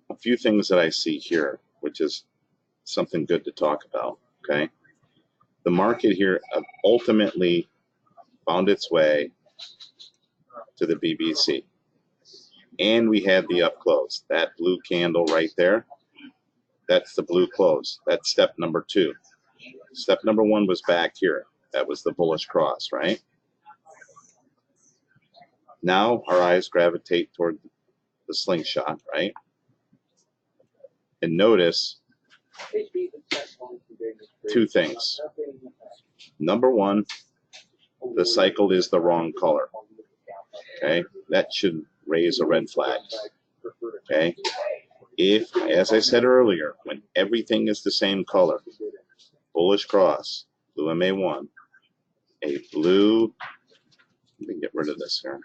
a few things that I see here, which is something good to talk about, okay? The market here ultimately found its way to the BBC. And we had the up close. That blue candle right there, that's the blue close. That's step number 2. Step number 1 was back here. That was the bullish cross, right? Now our eyes gravitate toward the slingshot, right? And notice 2 things. Number 1, the cycle is the wrong color. Okay, that should raise a red flag. Okay, if, as I said earlier, when everything is the same color, bullish cross, blue MA1, a blue, let me get rid of this here,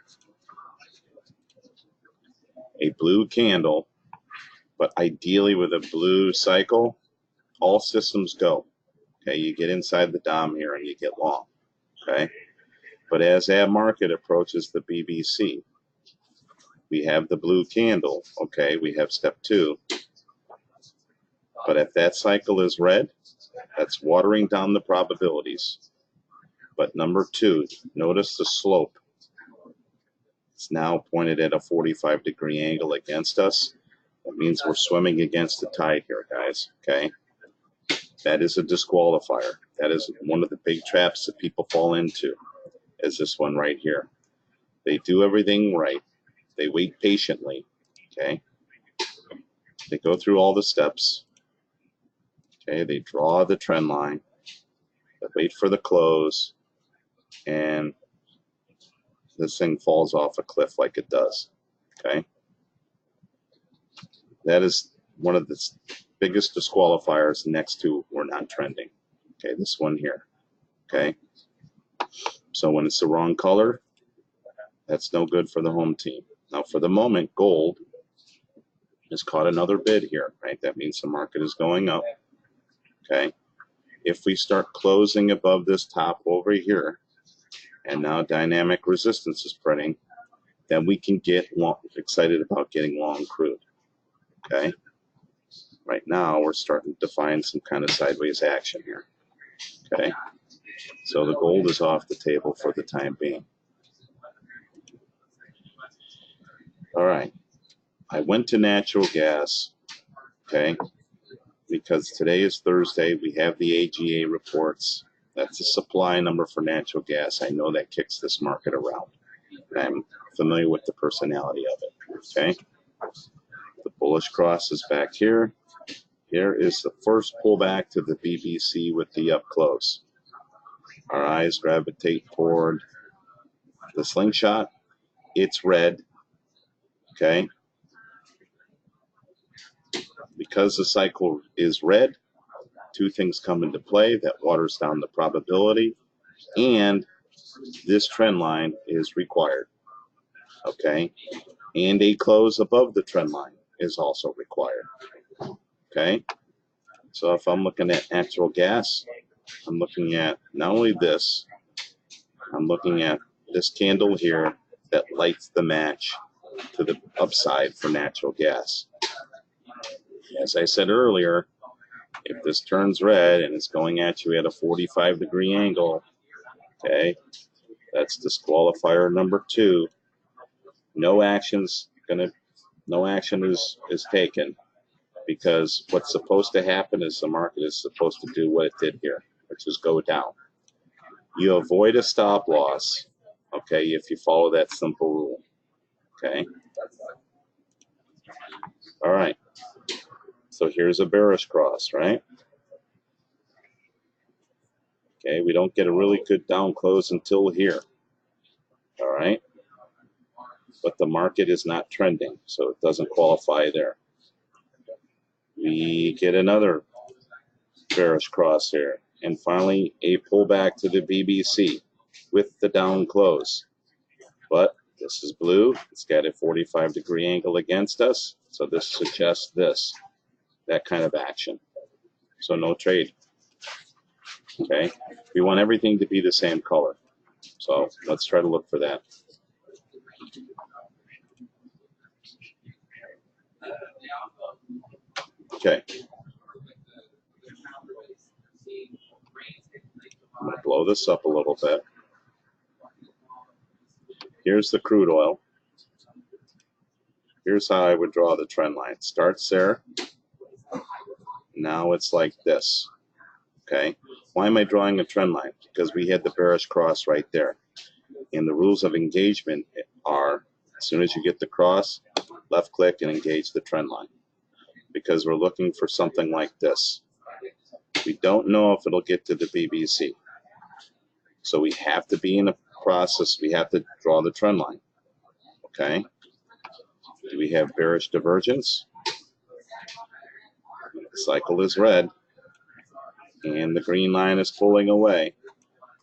a blue candle, but ideally with a blue cycle, all systems go. Okay, you get inside the DOM here and you get long. Okay, but as that market approaches the BBC, we have the blue candle. Okay, we have step 2. But if that cycle is red, that's watering down the probabilities. But number 2, notice the slope. It's now pointed at a 45-degree angle against us. That means we're swimming against the tide here, guys. Okay, that is a disqualifier. That is one of the big traps that people fall into, is this one right here. They do everything right. They wait patiently. Okay, they go through all the steps. Okay, they draw the trend line. They wait for the close, and this thing falls off a cliff like it does. Okay, that is one of the biggest disqualifiers next to we're not trending. Okay, this one here. Okay, so when it's the wrong color, that's no good for the home team. Now for the moment, gold has caught another bid here, right? That means the market is going up. Okay, if we start closing above this top over here, and now dynamic resistance is printing, then we can get excited about getting long crude. Okay, right now we're starting to find some kind of sideways action here. Okay, so the gold is off the table for the time being. All right, I went to natural gas, okay, because today is Thursday. We have the AGA reports. That's the supply number for natural gas. I know that kicks this market around. I'm familiar with the personality of it, okay? The bullish cross is back here. Here is the first pullback to the BBC with the up close. Our eyes gravitate toward the slingshot. It's red, okay? Because the cycle is red, 2 things come into play that waters down the probability, and this trend line is required, okay? And a close above the trend line is also required, okay? So if I'm looking at natural gas, I'm looking at not only this, I'm looking at this candle here that lights the match to the upside for natural gas. As I said earlier, if this turns red and it's going at you at a 45-degree angle, okay, that's disqualifier number 2. No action is taken, because what's supposed to happen is the market is supposed to do what it did here, which is go down. You avoid a stop loss, okay, if you follow that simple rule, okay? All right, so here's a bearish cross, right? Okay, we don't get a really good down close until here, all right? But the market is not trending, so it doesn't qualify there. We get another bearish cross here, and finally a pullback to the BBC with the down close. But this is blue. It's got a 45-degree angle against us. So this suggests that kind of action. So no trade. Okay, we want everything to be the same color. So let's try to look for that. Okay. I'm going to blow this up a little bit. Here's the crude oil. Here's how I would draw the trend line. It starts there. Now it's like this. Okay. Why am I drawing a trend line? Because we had the bearish cross right there. And the rules of engagement are, as soon as you get the cross, left click and engage the trend line. Because we're looking for something like this. We don't know if it'll get to the BBC. So we have to be in a process. We have to draw the trend line. Okay. Do we have bearish divergence? The cycle is red. And the green line is pulling away.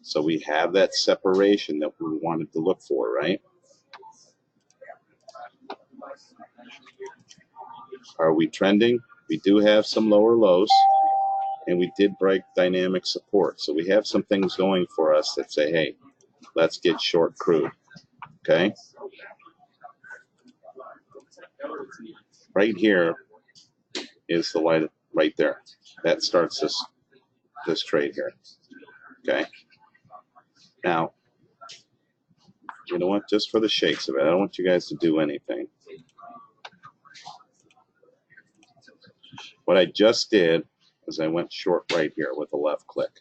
So we have that separation that we wanted to look for, right? Are we trending? We do have some lower lows, and we did break dynamic support. So we have some things going for us that say, hey, let's get short crude, okay? Right here is the light right there. That starts this trade here, okay? Now, you know what? Just for the shakes of it, I don't want you guys to do anything. What I just did is I went short right here with a left click,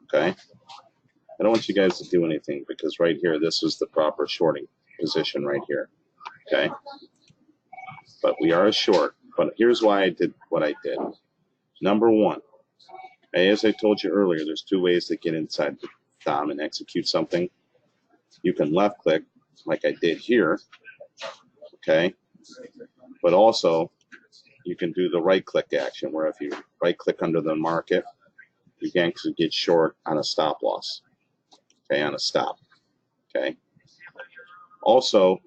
okay? I don't want you guys to do anything because right here, this is the proper shorting position right here, okay? But we are a short. But here's why I did what I did. Number one, as I told you earlier, there's two ways to get inside the DOM and execute something. You can left click like I did here, okay? But also, you can do the right click action where if you right click under the market, you can actually get short on a stop loss, okay, on a stop, okay? Also,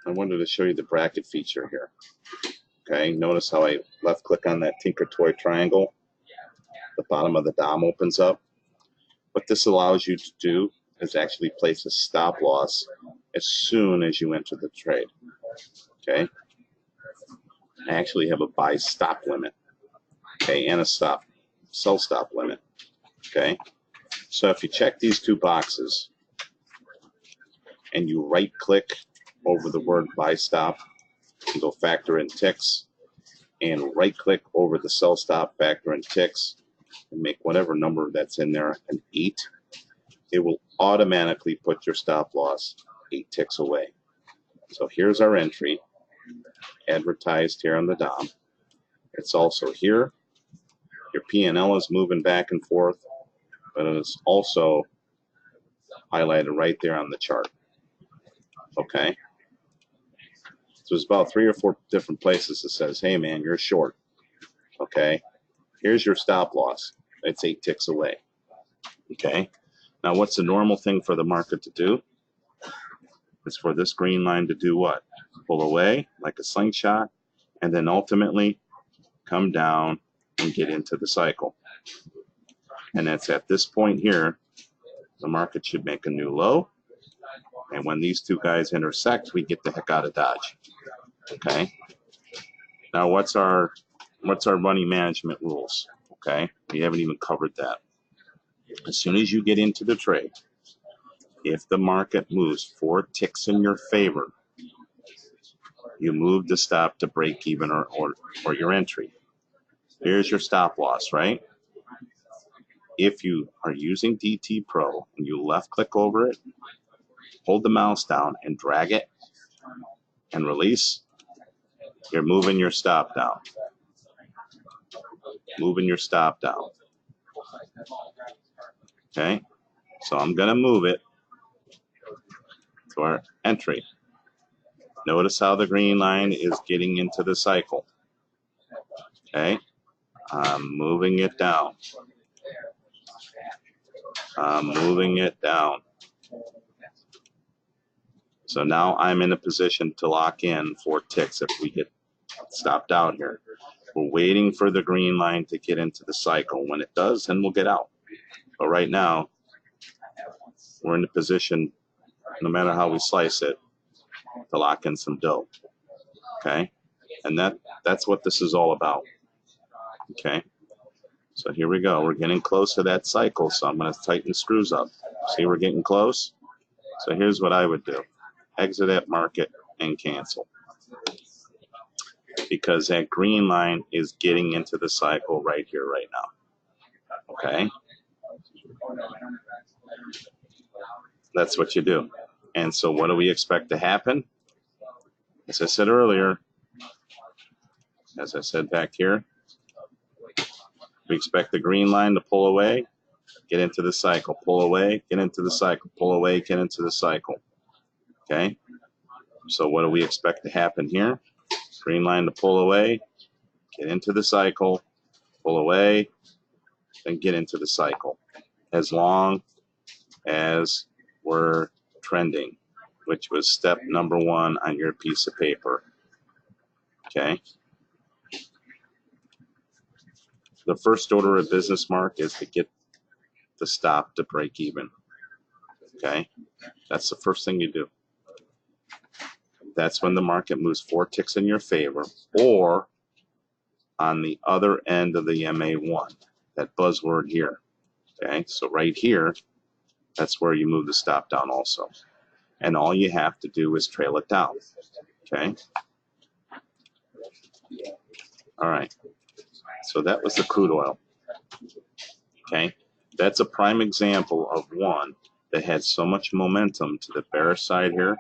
I wanted to show you the bracket feature here, okay? Notice how I left click on that Tinker Toy triangle, the bottom of the DOM opens up. What this allows you to do is actually place a stop loss as soon as you enter the trade, okay? I actually have a buy stop limit, okay, and a sell stop limit, okay? So if you check these two boxes and you right click over the word buy stop and go factor in ticks, and right click over the sell stop, factor in ticks, and make whatever number that's in there an 8, it will automatically put your stop loss 8 ticks away. So here's our entry, advertised here on the DOM. It's also here. Your P&L is moving back and forth, but it is also highlighted right there on the chart. Okay? So there's about 3 or 4 different places that says, hey man, you're short. Okay? Here's your stop loss. It's 8 ticks away. Okay? Now what's the normal thing for the market to do? It's for this green line to do what? Pull away like a slingshot, and then ultimately come down and get into the cycle. And that's at this point here, the market should make a new low. And when these two guys intersect, we get the heck out of Dodge. Okay? Now what's our money management rules? Okay? We haven't even covered that. As soon as you get into the trade, if the market moves 4 ticks in your favor, you move the stop to break even or your entry. Here's your stop loss, right? If you are using DtPro and you left click over it, hold the mouse down and drag it and release, you're moving your stop down. Moving your stop down. Okay? So I'm going to move it to our entry. Notice how the green line is getting into the cycle. Okay? I'm moving it down. I'm moving it down. So now I'm in a position to lock in 4 ticks if we get stopped out here. We're waiting for the green line to get into the cycle. When it does, then we'll get out. But right now, we're in a position, no matter how we slice it, to lock in some dough. Okay? And that's what this is all about. Okay? So here we go. We're getting close to that cycle, so I'm going to tighten the screws up. See, we're getting close? So here's what I would do. Exit at market and cancel. Because that green line is getting into the cycle right here, right now. Okay? That's what you do. And so what do we expect to happen? As I said earlier, as I said back here, we expect the green line to pull away, get into the cycle, pull away, get into the cycle, pull away, get into the cycle. Okay? So what do we expect to happen here? Green line to pull away, get into the cycle, pull away, then get into the cycle. As long as we're trending, which was step number 1 on your piece of paper. Okay? The first order of business, Mark, is to get the stop to break even. Okay? That's the first thing you do. That's when the market moves 4 ticks in your favor, or on the other end of the MA1, that buzzword here. Okay? So right here, that's where you move the stop down also. And all you have to do is trail it down. Okay? All right. So that was the crude oil. Okay? That's a prime example of one that had so much momentum to the bearish side here,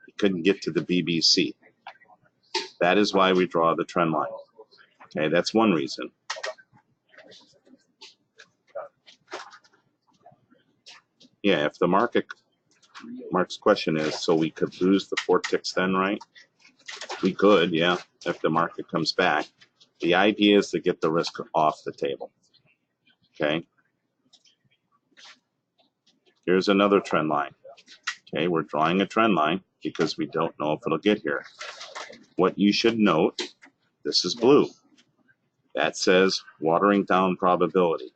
it couldn't get to the BBC. That is why we draw the trend line. Okay, that's one reason. Yeah, if the Mark's question is, so we could lose the 4 ticks then, right? We could, yeah, if the market comes back. The idea is to get the risk off the table. Okay? Here's another trend line. Okay, we're drawing a trend line because we don't know if it'll get here. What you should note, this is blue. That says watering down probability.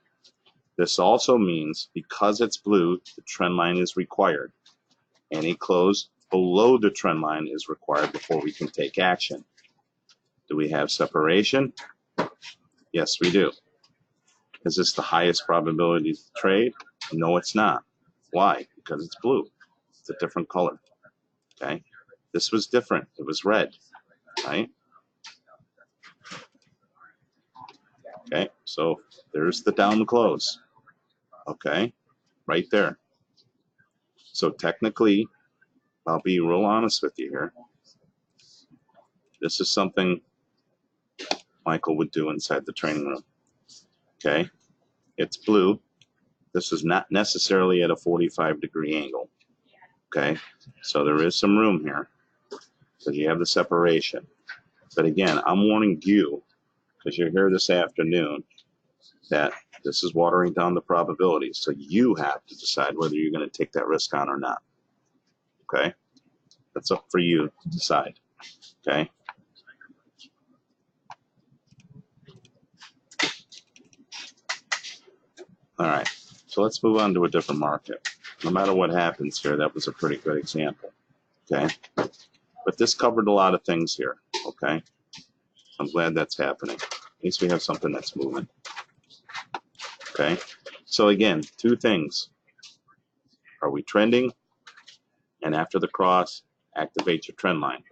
This also means because it's blue, the trend line is required. Any close below the trend line is required before we can take action. Do we have separation? Yes, we do. Is this the highest probability to trade? No, it's not. Why? Because it's blue. It's a different color. Okay? This was different. It was red. Right? Okay, so there's the down close. Okay, right there. So technically, I'll be real honest with you here. This is something Michael would do inside the training room. Okay, it's blue. This is not necessarily at a 45-degree angle. Okay, so there is some room here because you have the separation. But again, I'm warning you, because you're here this afternoon, that this is watering down the probability. So you have to decide whether you're going to take that risk on or not. Okay? That's up for you to decide. Okay? All right. So let's move on to a different market. No matter what happens here, that was a pretty good example. Okay? But this covered a lot of things here. Okay? I'm glad that's happening. At least we have something that's moving. Okay? So again, 2 things. Are we trending? And after the cross, activate your trend line.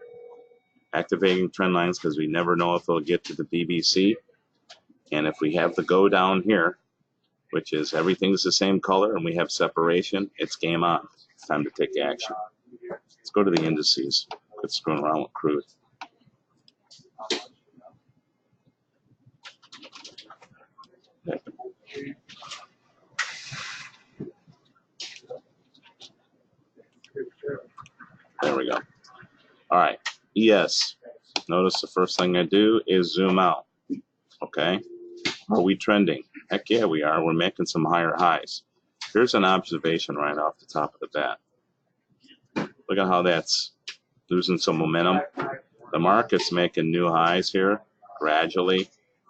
Activating trend lines because we never know if it'll get to the BBC. And if we have the go down here, which is everything's the same color and we have separation, it's game on. It's time to take action. Let's go to the indices. Quit screwing around with crude. Okay. There we go. All right. ES. Notice the first thing I do is zoom out. Okay. Are we trending? Heck yeah, we are. We're making some higher highs. Here's an observation right off the top of the bat. Look at how that's losing some momentum. The market's making new highs here gradually,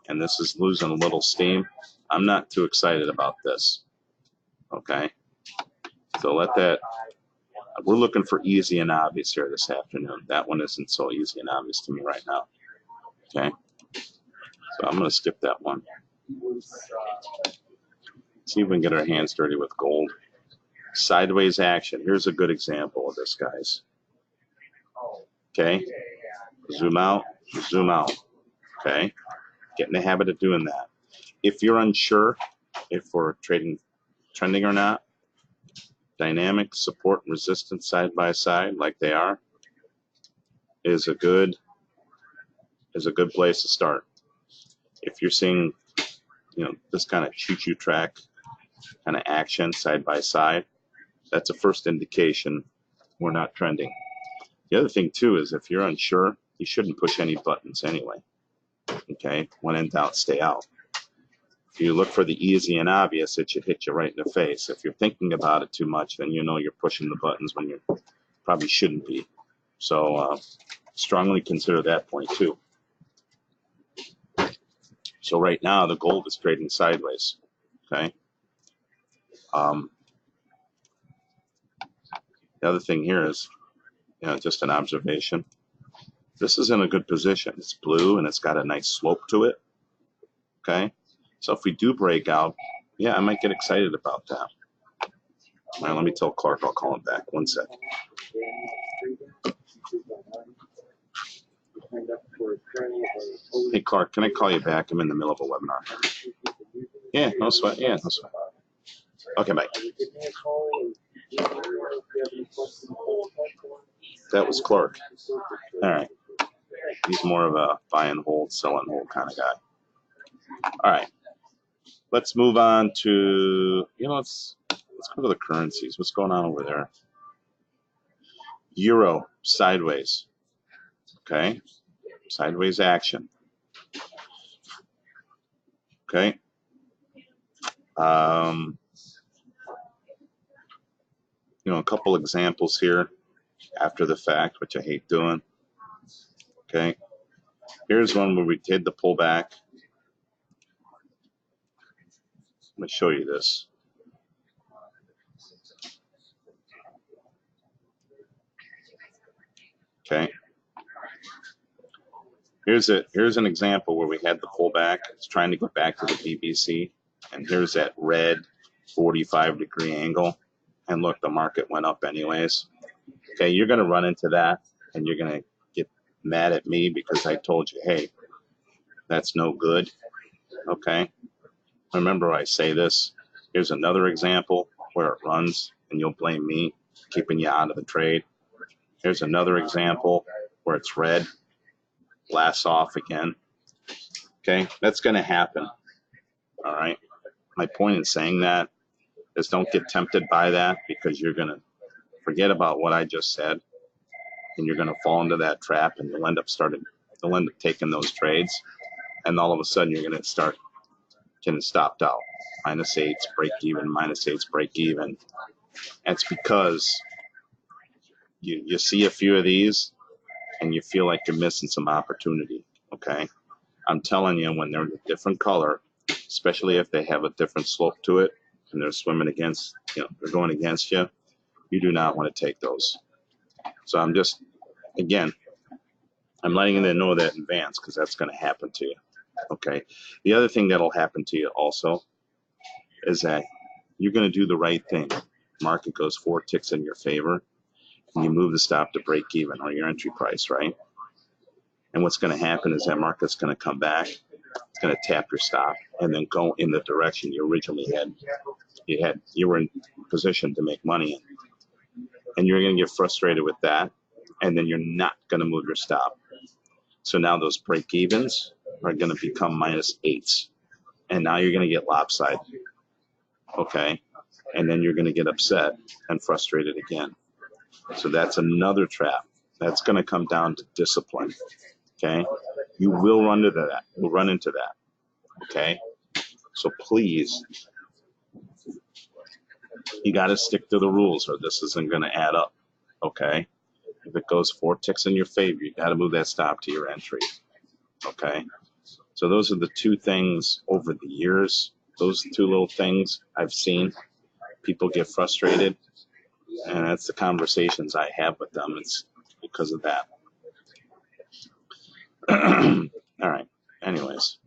and this is losing a little steam. I'm not too excited about this. Okay, so let that. We're looking for easy and obvious here this afternoon. That one isn't so easy and obvious to me right now. Okay, so I'm going to skip that one. See if we can get our hands dirty with gold. Sideways action. Here's a good example of this, guys. Okay, zoom out, zoom out. Okay, get in the habit of doing that. If you're unsure if we're trading trending or not, dynamic support and resistance side by side, like they are, is a good place to start. If you're seeing, this kind of choo-choo track kind of action side by side, that's a first indication we're not trending. The other thing too is if you're unsure, you shouldn't push any buttons anyway. Okay, when in doubt, stay out. If you look for the easy and obvious, it should hit you right in the face. If you're thinking about it too much, then you know you're pushing the buttons when you probably shouldn't be. So strongly consider that point too. So right now the gold is trading sideways. Okay. The other thing here is, just an observation. This is in a good position. It's blue and it's got a nice slope to it. Okay. So if we do break out, yeah, I might get excited about that. All right, let me tell Clark I'll call him back. 1 second. Hey, Clark, can I call you back? I'm in the middle of a webinar. Yeah, no sweat. Yeah, no sweat. Okay, bye. That was Clark. All right. He's more of a buy and hold, sell and hold kind of guy. All right. Let's move on to, let's go to the currencies. What's going on over there? Euro, sideways. Okay. Sideways action. Okay. A couple examples here after the fact, which I hate doing. Okay. Here's one where we did the pullback. Let me show you this. Okay. Here's an example where we had the pullback. It's trying to get back to the BBC. And here's that red 45-degree angle. And look, the market went up anyways. Okay, you're going to run into that, and you're going to get mad at me because I told you, hey, that's no good. Okay. Remember I say this. Here's another example where it runs, and you'll blame me keeping you out of the trade. Here's another example where it's red, blasts off again. Okay, that's going to happen. All right. My point in saying that is don't get tempted by that, because you're going to forget about what I just said, and you're going to fall into that trap, and you'll end up taking those trades, and all of a sudden you're going to start getting stopped out. -8s, break even, -8s, break even. That's because you see a few of these and you feel like you're missing some opportunity. Okay, I'm telling you, when they're a different color, especially if they have a different slope to it and they're swimming against, they're going against you, you do not want to take those. So I'm just, again, I'm letting you know that in advance, because that's going to happen to you. Okay. The other thing that'll happen to you also is that you're going to do the right thing. Market goes 4 ticks in your favor, and you move the stop to break even, or your entry price, right? And what's going to happen is that market's going to come back. It's going to tap your stop and then go in the direction you originally had. You were in position to make money in. And you're going to get frustrated with that, and then you're not going to move your stop. So now those break evens are going to become -8s, and now you're going to get lopsided. Okay, and then you're going to get upset and frustrated again. So that's another trap. That's going to come down to discipline. Okay, you will run into that. We'll run into that. Okay, so please, you got to stick to the rules, or this isn't going to add up. Okay, if it goes 4 ticks in your favor, you got to move that stop to your entry. Okay, so those are the two things over the years. Those two little things I've seen people get frustrated, and that's the conversations I have with them. It's because of that. All right. Anyways,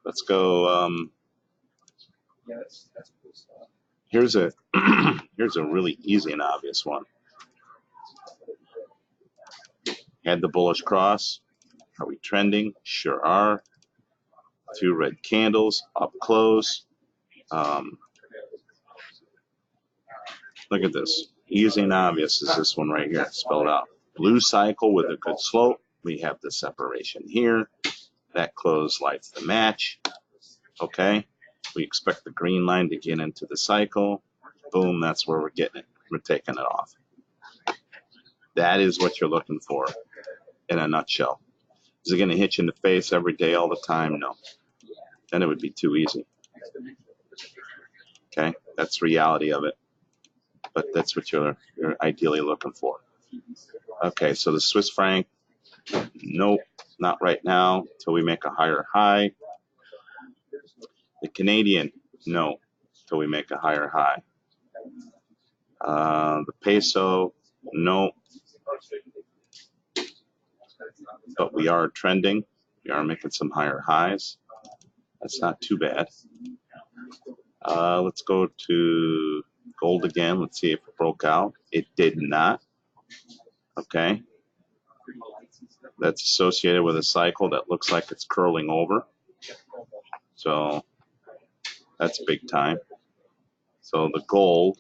let's go. Here's a here's a really easy and obvious one. Had the bullish cross. Are we trending? Sure are. 2 red candles up close. Look at this. Easy and obvious is this one right here, spelled out. Blue cycle with a good slope. We have the separation here. That close lights the match. Okay. We expect the green line to get into the cycle. Boom, that's where we're getting it. We're taking it off. That is what you're looking for in a nutshell. Is it going to hit you in the face every day all the time? No. Then it would be too easy. Okay, that's the reality of it. But that's what you're ideally looking for. Okay, so the Swiss franc, nope, not right now until we make a higher high. The Canadian, no, until we make a higher high. The peso, no. But we are trending. We are making some higher highs. That's not too bad. Let's go to gold again. Let's see if it broke out. It did not. Okay. That's associated with a cycle that looks like it's curling over. So that's big time. So the gold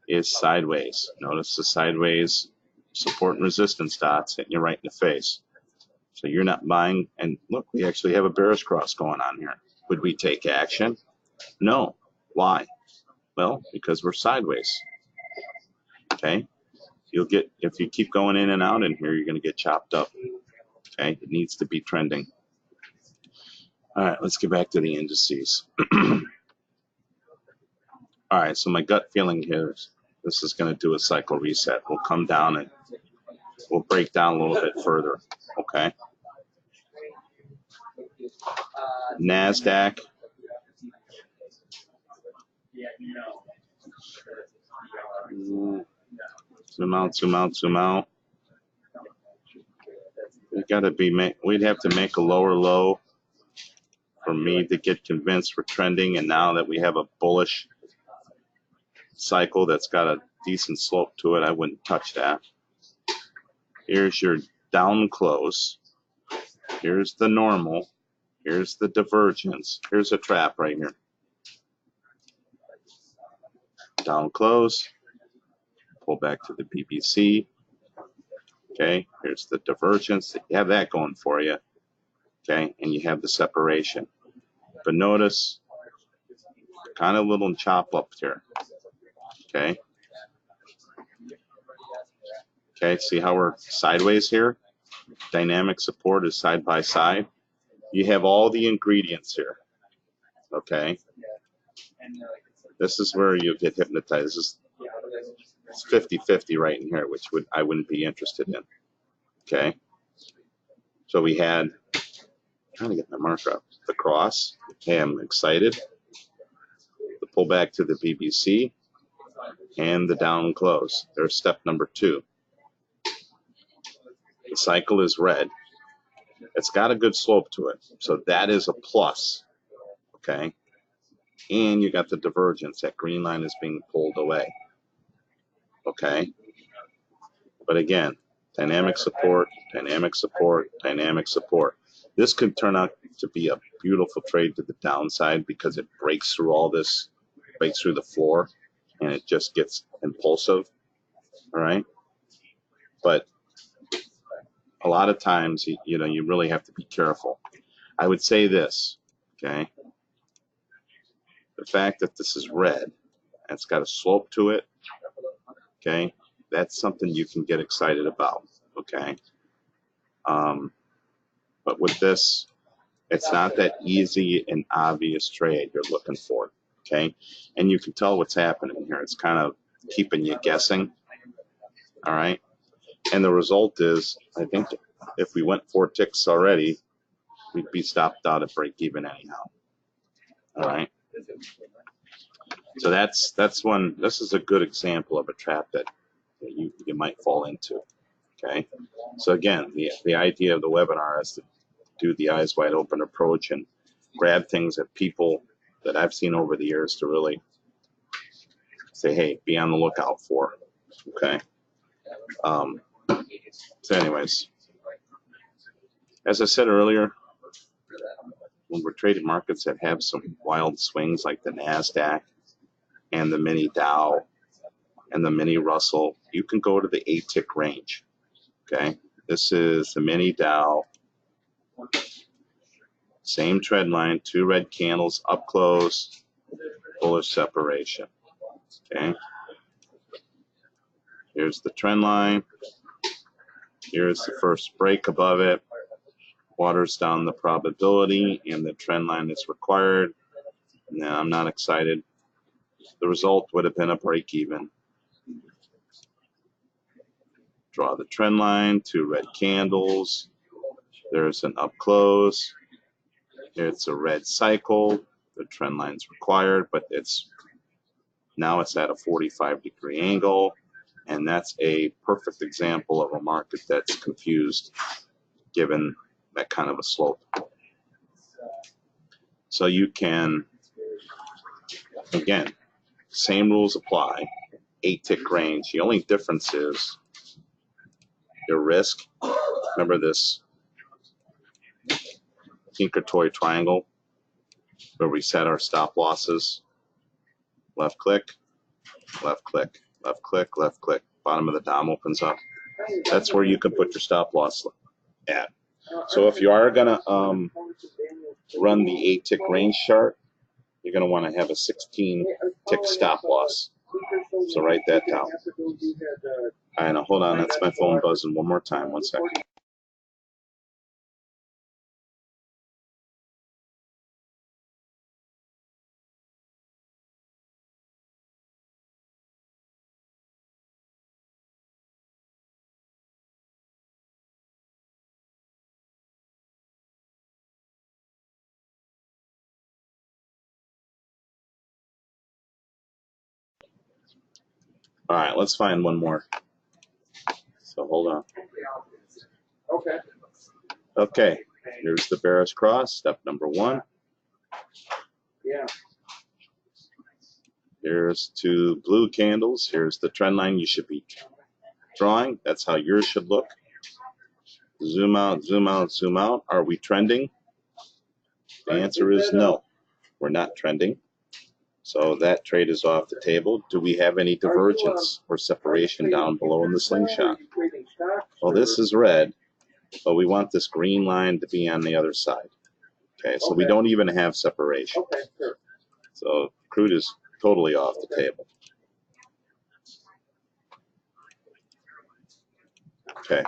is sideways. Notice the sideways support and resistance dots hitting you right in the face. So you're not buying. And look, we actually have a bearish cross going on here. Would we take action? No. Why? Well, because we're sideways. Okay. You'll get, if you keep going in and out in here, you're going to get chopped up. Okay. It needs to be trending. All right. Let's get back to the indices. All right. So my gut feeling here is this is going to do a cycle reset. We'll come down and we'll break down a little bit further. Okay. NASDAQ. Zoom out, zoom out, zoom out. We'd have to make a lower low for me to get convinced we're trending. And now that we have a bullish cycle that's got a decent slope to it, I wouldn't touch that. Here's your down close. Here's the normal. Here's the divergence. Here's a trap right here. Down close. Pull back to the BBC. Okay, here's the divergence. You have that going for you. Okay, and you have the separation. But notice, kind of little chop up here. Okay. Okay, see how we're sideways here? Dynamic support is side by side. You have all the ingredients here. Okay. This is where you'll get hypnotized. It's 50-50 right in here, which I wouldn't be interested in. Okay. So we had, I'm trying to get my marker up, the cross. Okay, I'm excited. The pullback to the BBC and the down close. There's step number 2. The cycle is red. It's got a good slope to it. So that is a plus. Okay. And you got the divergence. That green line is being pulled away. Okay. But again, dynamic support, dynamic support, dynamic support. This could turn out to be a beautiful trade to the downside because it breaks through all this, breaks through the floor, and it just gets impulsive. All right. But a lot of times, you know, you really have to be careful. I would say this, okay? The fact that this is red, and it's got a slope to it, okay? That's something you can get excited about, okay? But with this, it's not that easy and obvious trade you're looking for, okay? And you can tell what's happening here. It's kind of keeping you guessing, all right? And the result is, I think if we went 4 ticks already, we'd be stopped out at break even anyhow, all right? So that's one. This is a good example of a trap that you might fall into, okay? So again, the idea of the webinar is to do the eyes wide open approach and grab things that people that I've seen over the years to really say, hey, be on the lookout for, okay? So anyways, as I said earlier, when we're trading markets that have some wild swings like the NASDAQ and the mini Dow and the mini Russell, you can go to the 8-tick range, okay? This is the mini Dow, same trend line, 2 red candles, up close, bullish separation, okay? Here's the trend line. Here's the first break above it. Waters down the probability, and the trend line is required. Now, I'm not excited. The result would have been a break even. Draw the trend line, 2 red candles. There's an up close. It's a red cycle. The trend line's required, but now it's at a 45-degree angle, and that's a perfect example of a market that's confused given that kind of a slope. So you can, again, same rules apply, 8-tick range. The only difference is your risk. Remember this tinker toy triangle where we set our stop losses? Left click, left click, left click, left click. Bottom of the DOM opens up. That's where you can put your stop loss at. So if you are going to run the 8-tick range chart, you're going to want to have a 16-tick stop loss. So write that down. All right, now hold on. That's my phone buzzing one more time. 1 second. All right, let's find one more. So hold on. Okay. Okay, here's the bearish cross, step number 1. Yeah. Here's 2 blue candles. Here's the trend line you should be drawing. That's how yours should look. Zoom out, zoom out, zoom out. Are we trending? The answer is no. We're not trending. So that trade is off the table. Do we have any divergence or separation down below in the slingshot? Well, this is red, but we want this green line to be on the other side. Okay, so we don't even have separation. So crude is totally off the table. Okay.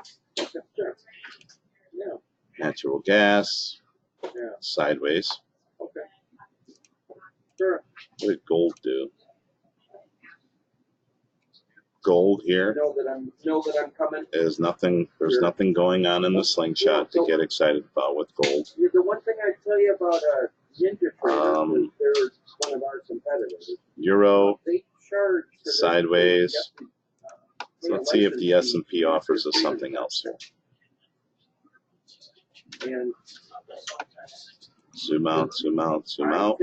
Natural gas, sideways. What did gold do? Gold here is nothing. There's nothing going on in the slingshot to get excited about with gold. The one thing I tell you about Ginger Traders is they're one of our competitors. Euro, sideways. So let's see if the S&P offers us something else here. Zoom out, zoom out, zoom out.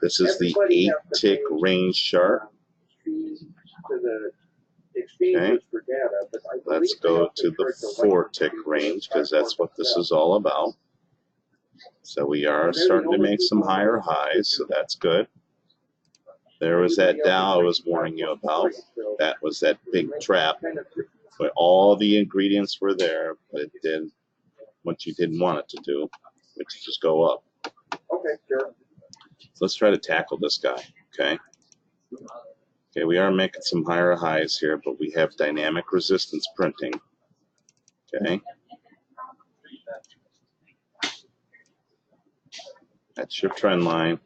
This is the 8-tick range chart. Okay, let's go to the 4-tick range because that's what this is all about. So we are starting to make some higher highs, so that's good. There was that Dow I was warning you about. That was that big trap. But all the ingredients were there, but it did what you didn't want it to do, which is just go up. Okay, sure. So let's try to tackle this guy, okay? Okay, we are making some higher highs here, but we have dynamic resistance printing, okay? That's your trend line.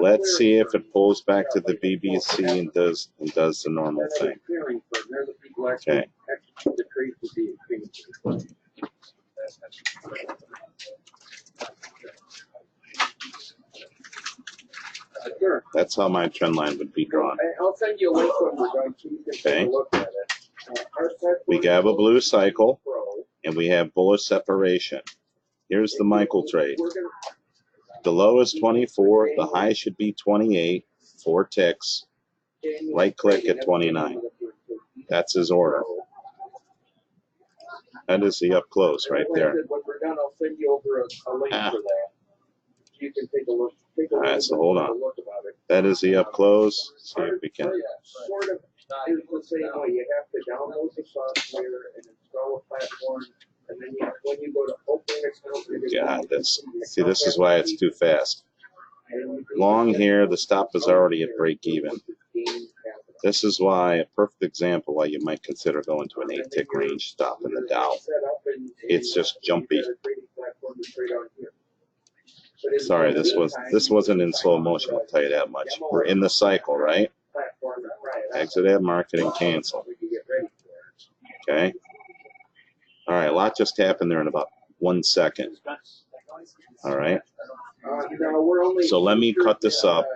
Let's see if it pulls back to the BBC and does the normal thing. Okay. That's how my trend line would be drawn. I'll send you a link when we're done so you can take a look at it. We have a blue cycle and we have bullish separation. Here's the Michael trade. The low is 24, the high should be 28, 4 ticks, right click at 29. That's his order. That is the up close right there. When we're done, I'll send you over a link for that. You can take a look. All right, so hold on. That is the up close. See if we can. Sort of is the same way. You have to download the software and install a platform, and then when you go to open account, God, this is why it's too fast. Long here, the stop is already at break even. This is why a perfect example why you might consider going to an 8-tick range stop in the Dow. It's just jumpy. Sorry, this wasn't in slow motion, I'll tell you that much. We're in the cycle, right? Exit at market and cancel. Okay. All right, a lot just happened there in about 1 second. All right. So let me cut this up.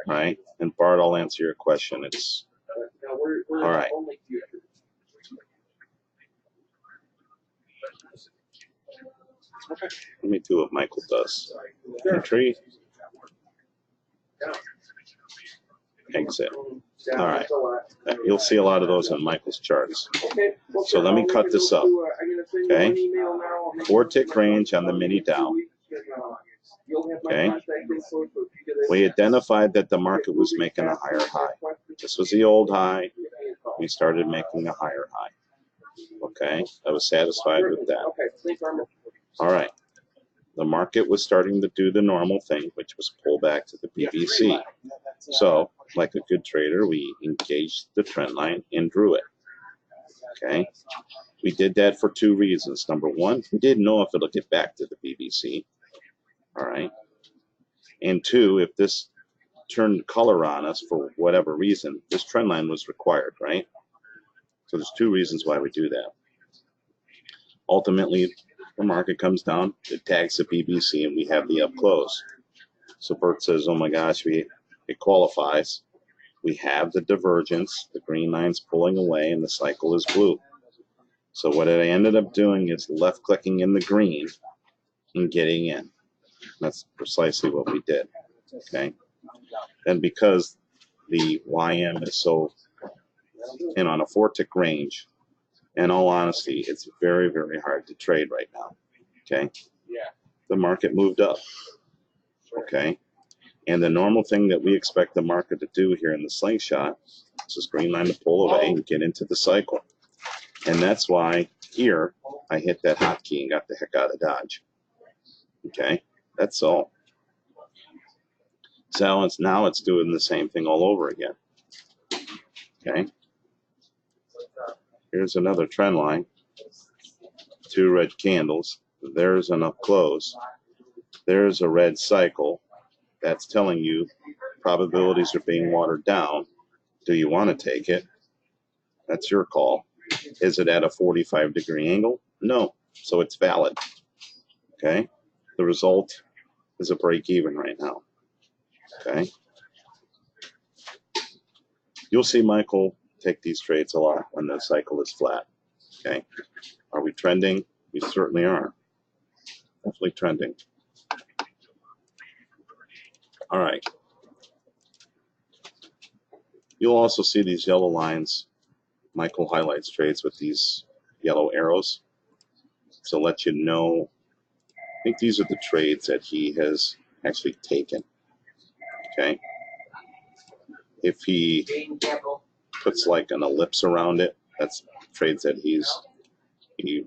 Right? And Bart, I'll answer your question. It's all right. Let me do what Michael does. Entry. Exit. All right. You'll see a lot of those on Michael's charts. So let me cut this up. Okay. 4-tick range on the mini Dow. Okay. We identified that the market was making a higher high. This was the old high. We started making a higher high. Okay. I was satisfied with that. All right. The market was starting to do the normal thing, which was pull back to the BBC. So, like a good trader, we engaged the trend line and drew it. Okay. We did that for 2 reasons. Number one, we didn't know if it'll get back to the BBC. All right. And 2, if this turned color on us for whatever reason, this trend line was required, right? So there's 2 reasons why we do that. Ultimately, the market comes down, it tags the BBC, and we have the up close. So Bert says, oh my gosh, it qualifies. We have the divergence, the green line's pulling away, and the cycle is blue. So what I ended up doing is left clicking in the green and getting in. That's precisely what we did. Okay. And because the YM is so, on a 4-tick range, in all honesty, it's very, very hard to trade right now. Okay. The market moved up. Okay. And the normal thing that we expect the market to do here in the slingshot is this green line to pull away and get into the cycle. And that's why here I hit that hotkey and got the heck out of Dodge. Okay. That's all. So now it's doing the same thing all over again. Okay. Here's another trend line. 2 red candles. There's an up close. There's a red cycle. That's telling you probabilities are being watered down. Do you want to take it? That's your call. Is it at a 45-degree angle? No. So it's valid. Okay. The result is a break even right now. Okay. You'll see Michael take these trades a lot when the cycle is flat. Okay. Are we trending? We certainly are. Definitely trending. All right. You'll also see these yellow lines. Michael highlights trades with these yellow arrows to let you know. I think these are the trades that he has actually taken. Okay. If he puts like an ellipse around it, that's trades that he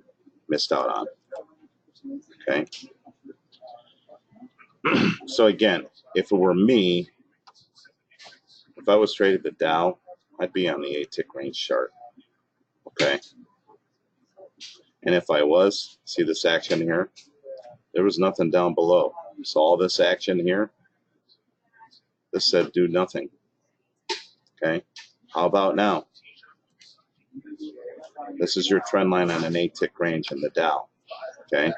missed out on. Okay. So again, if it were me, if I was traded the Dow, I'd be on the 8-tick range chart. Okay. And if I was, see this action here? There was nothing down below. So all this action here, This said do nothing. Okay. How about now? This is your trend line on an 8-tick range in the Dow. Okay.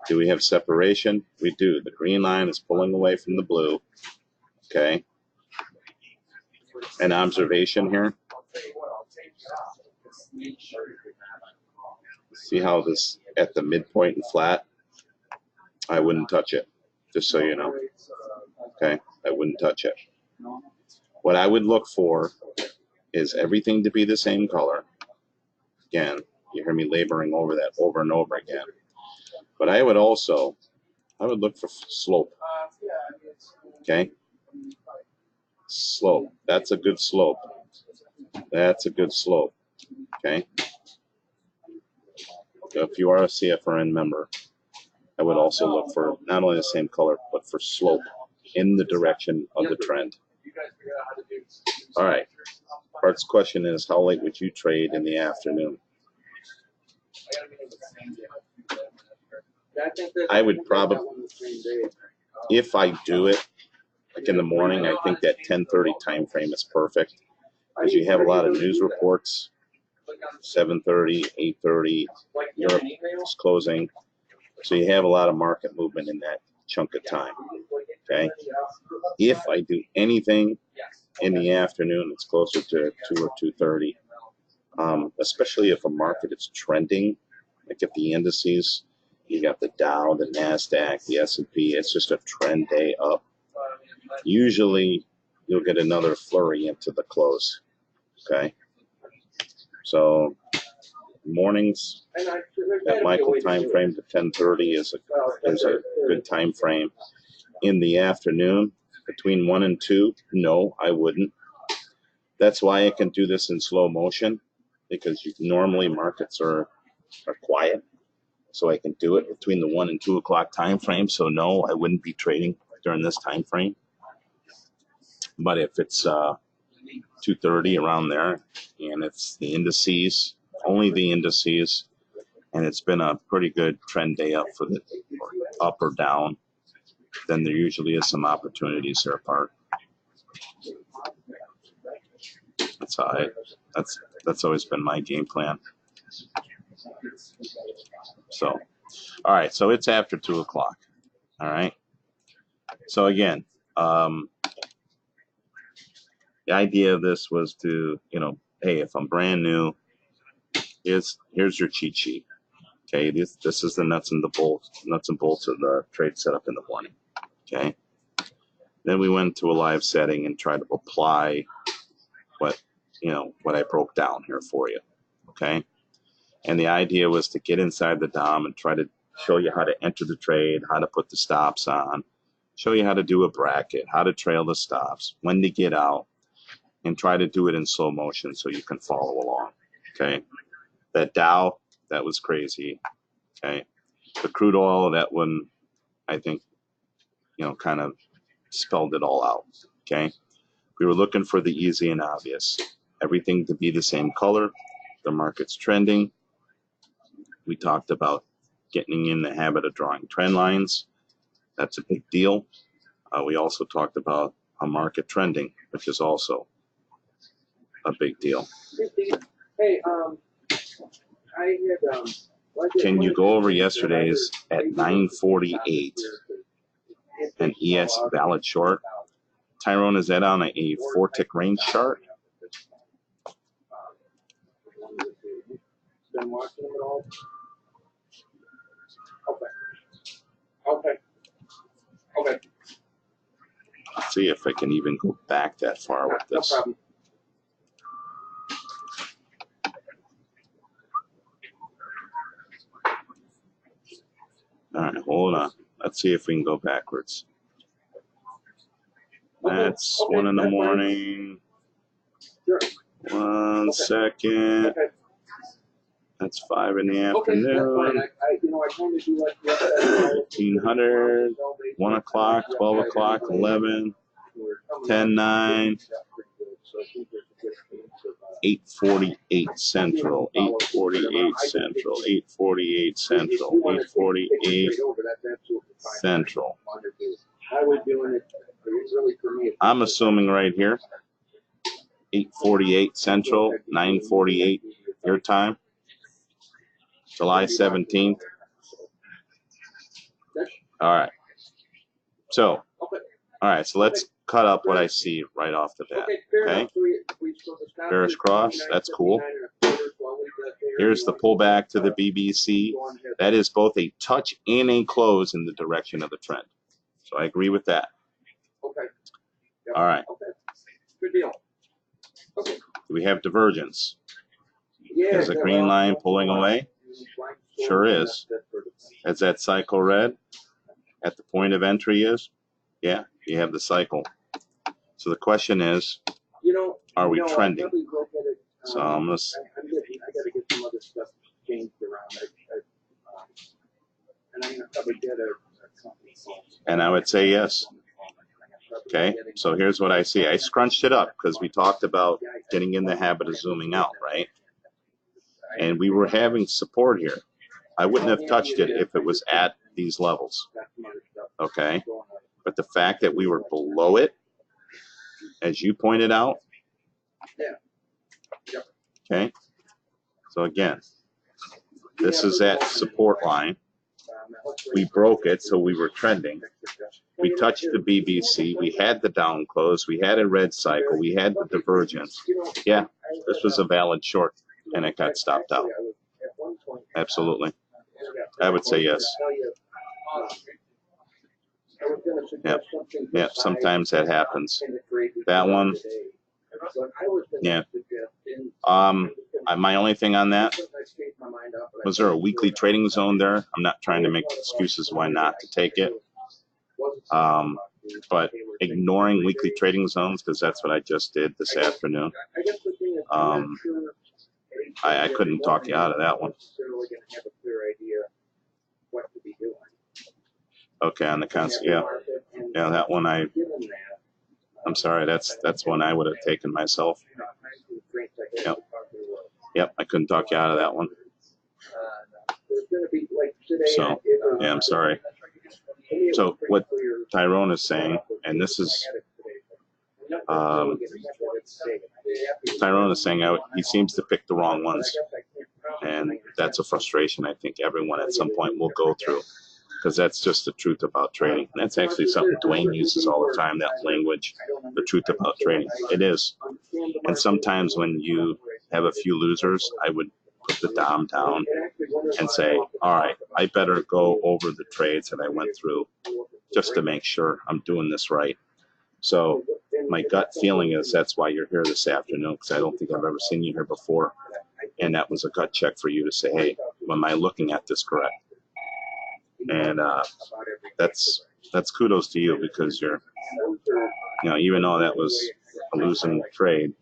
Do we have separation? We do. The green line is pulling away from the blue. Okay. An observation here. See how this at the midpoint and flat? I wouldn't touch it, just so you know. Okay, I wouldn't touch it. What I would look for is everything to be the same color. Again, you hear me laboring over that over and over again. But I would look for slope. Okay? Slope. That's a good slope. That's a good slope. Okay? If you are a CFRN member, I would also look for not only the same color, but for slope in the direction of the trend. All right. Bart's question is, how late would you trade in the afternoon? I would probably, if I do it, like in the morning, I think that 10:30 time frame is perfect because you have a lot of news reports, 7:30, 8:30, Europe is closing. So you have a lot of market movement in that chunk of time. Okay. If I do anything in the afternoon, it's closer to 2 or 2:30. Especially if a market is trending, like if the indices, you got the Dow, the Nasdaq, the S&P, it's just a trend day up. Usually you'll get another flurry into the close. Okay. So mornings, that Michael time frame to 10:30 is a good time frame. In the afternoon, between 1 and 2, no, I wouldn't. That's why I can do this in slow motion, because normally markets are quiet. So I can do it between the 1 and 2 o'clock time frame. So no, I wouldn't be trading during this time frame. But if it's 2:30 around there, and it's the indices, only the indices, and it's been a pretty good trend day up for the up or down, then there usually is some opportunities there apart. That's always been my game plan. So, all right, so it's after 2 o'clock. All right. So again, the idea of this was to, hey, if I'm brand new, here's your cheat sheet. Okay, this is the nuts and bolts of the trade setup in the morning. Okay. Then we went to a live setting and tried to apply what I broke down here for you. Okay. And the idea was to get inside the DOM and try to show you how to enter the trade, how to put the stops on, show you how to do a bracket, how to trail the stops, when to get out, and try to do it in slow motion so you can follow along. Okay. That Dow, that was crazy. Okay. The crude oil, that one, I think, kind of spelled it all out. Okay. We were looking for the easy and obvious. Everything to be the same color. The market's trending. We talked about getting in the habit of drawing trend lines. That's a big deal. We also talked about a market trending, which is also a big deal. Hey, Can you go over yesterday's at 9:48 an ES valid short? Tyrone, is that on a 4-tick range chart? Been watching them at all? Okay. Let's see if I can even go back that far with this. No problem. All right, hold on. Let's see if we can go backwards. That's 1 in the morning. Sure. 1 second. Okay. That's 5 in the Okay, that's fine. afternoon. I kind of do like the 1500, 1 o'clock, 12 o'clock, 11, 10, 9, 8:48 Central, 8:48 Central, 8:48 Central, 8:48 Central. I was doing it. really for me. I'm assuming right here, 8:48 Central, 9:48 your time, July 17th. All right. So, all right. So let's cut up what I see right off the bat. Okay. Bearish cross. That's cool. Here's the pullback to the BBC. That is both a touch and a close in the direction of the trend. So I agree with that. All right. Good deal. Do we have divergence? Is a green line pulling away? Sure is. As that cycle red at the point of entry is? Yeah, you have the cycle. So the question is, are we trending? So I'm going to... I gotta get some other stuff changed around. And I'm gonna probably get something. And I would say yes. Okay, so here's what I see. I scrunched it up because we talked about getting in the habit of zooming out, right? And we were having support here. I wouldn't have touched it if it was at these levels. Okay, but the fact that we were below it, as you pointed out, okay, so again, this is that support line. We broke it, so we were trending. We touched the BBC. We had the down close. We had a red cycle. We had the divergence. Yeah, this was a valid short, and it got stopped out. Absolutely. I would say yes. Yeah, yeah. Sometimes that happens. That one, yeah. My only thing on that, was there a weekly trading zone there? I'm not trying to make excuses why not to take it. But ignoring weekly trading zones, because that's what I just did this afternoon. I couldn't talk you out of that one. Okay, on the concept, yeah, that one I'm sorry, that's one I would have taken myself. Yep, I couldn't talk you out of that one. So, yeah, I'm sorry. So what Tyrone is saying, and this is, Tyrone is saying he seems to pick the wrong ones. And that's a frustration I think everyone at some point will go through, because that's just the truth about trading. And that's actually something Dwayne uses all the time, that language, the truth about trading. It is. And sometimes when you have a few losers, I would put the Dom down and say, all right, I better go over the trades that I went through just to make sure I'm doing this right. So my gut feeling is that's why you're here this afternoon, because I don't think I've ever seen you here before. And that was a gut check for you to say, hey, am I looking at this correct? And that's kudos to you, because you're, even though that was a losing trade,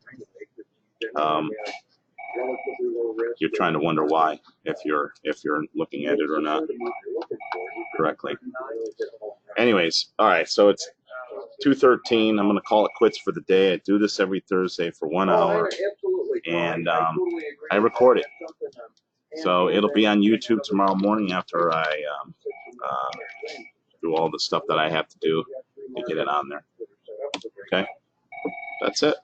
you're trying to wonder why, if you're looking at it or not correctly. Anyways, all right, so it's 2:13. I'm going to call it quits for the day. I do this every Thursday for 1 hour, and I record it. So it'll be on YouTube tomorrow morning after I do all the stuff that I have to do to get it on there. Okay? That's it.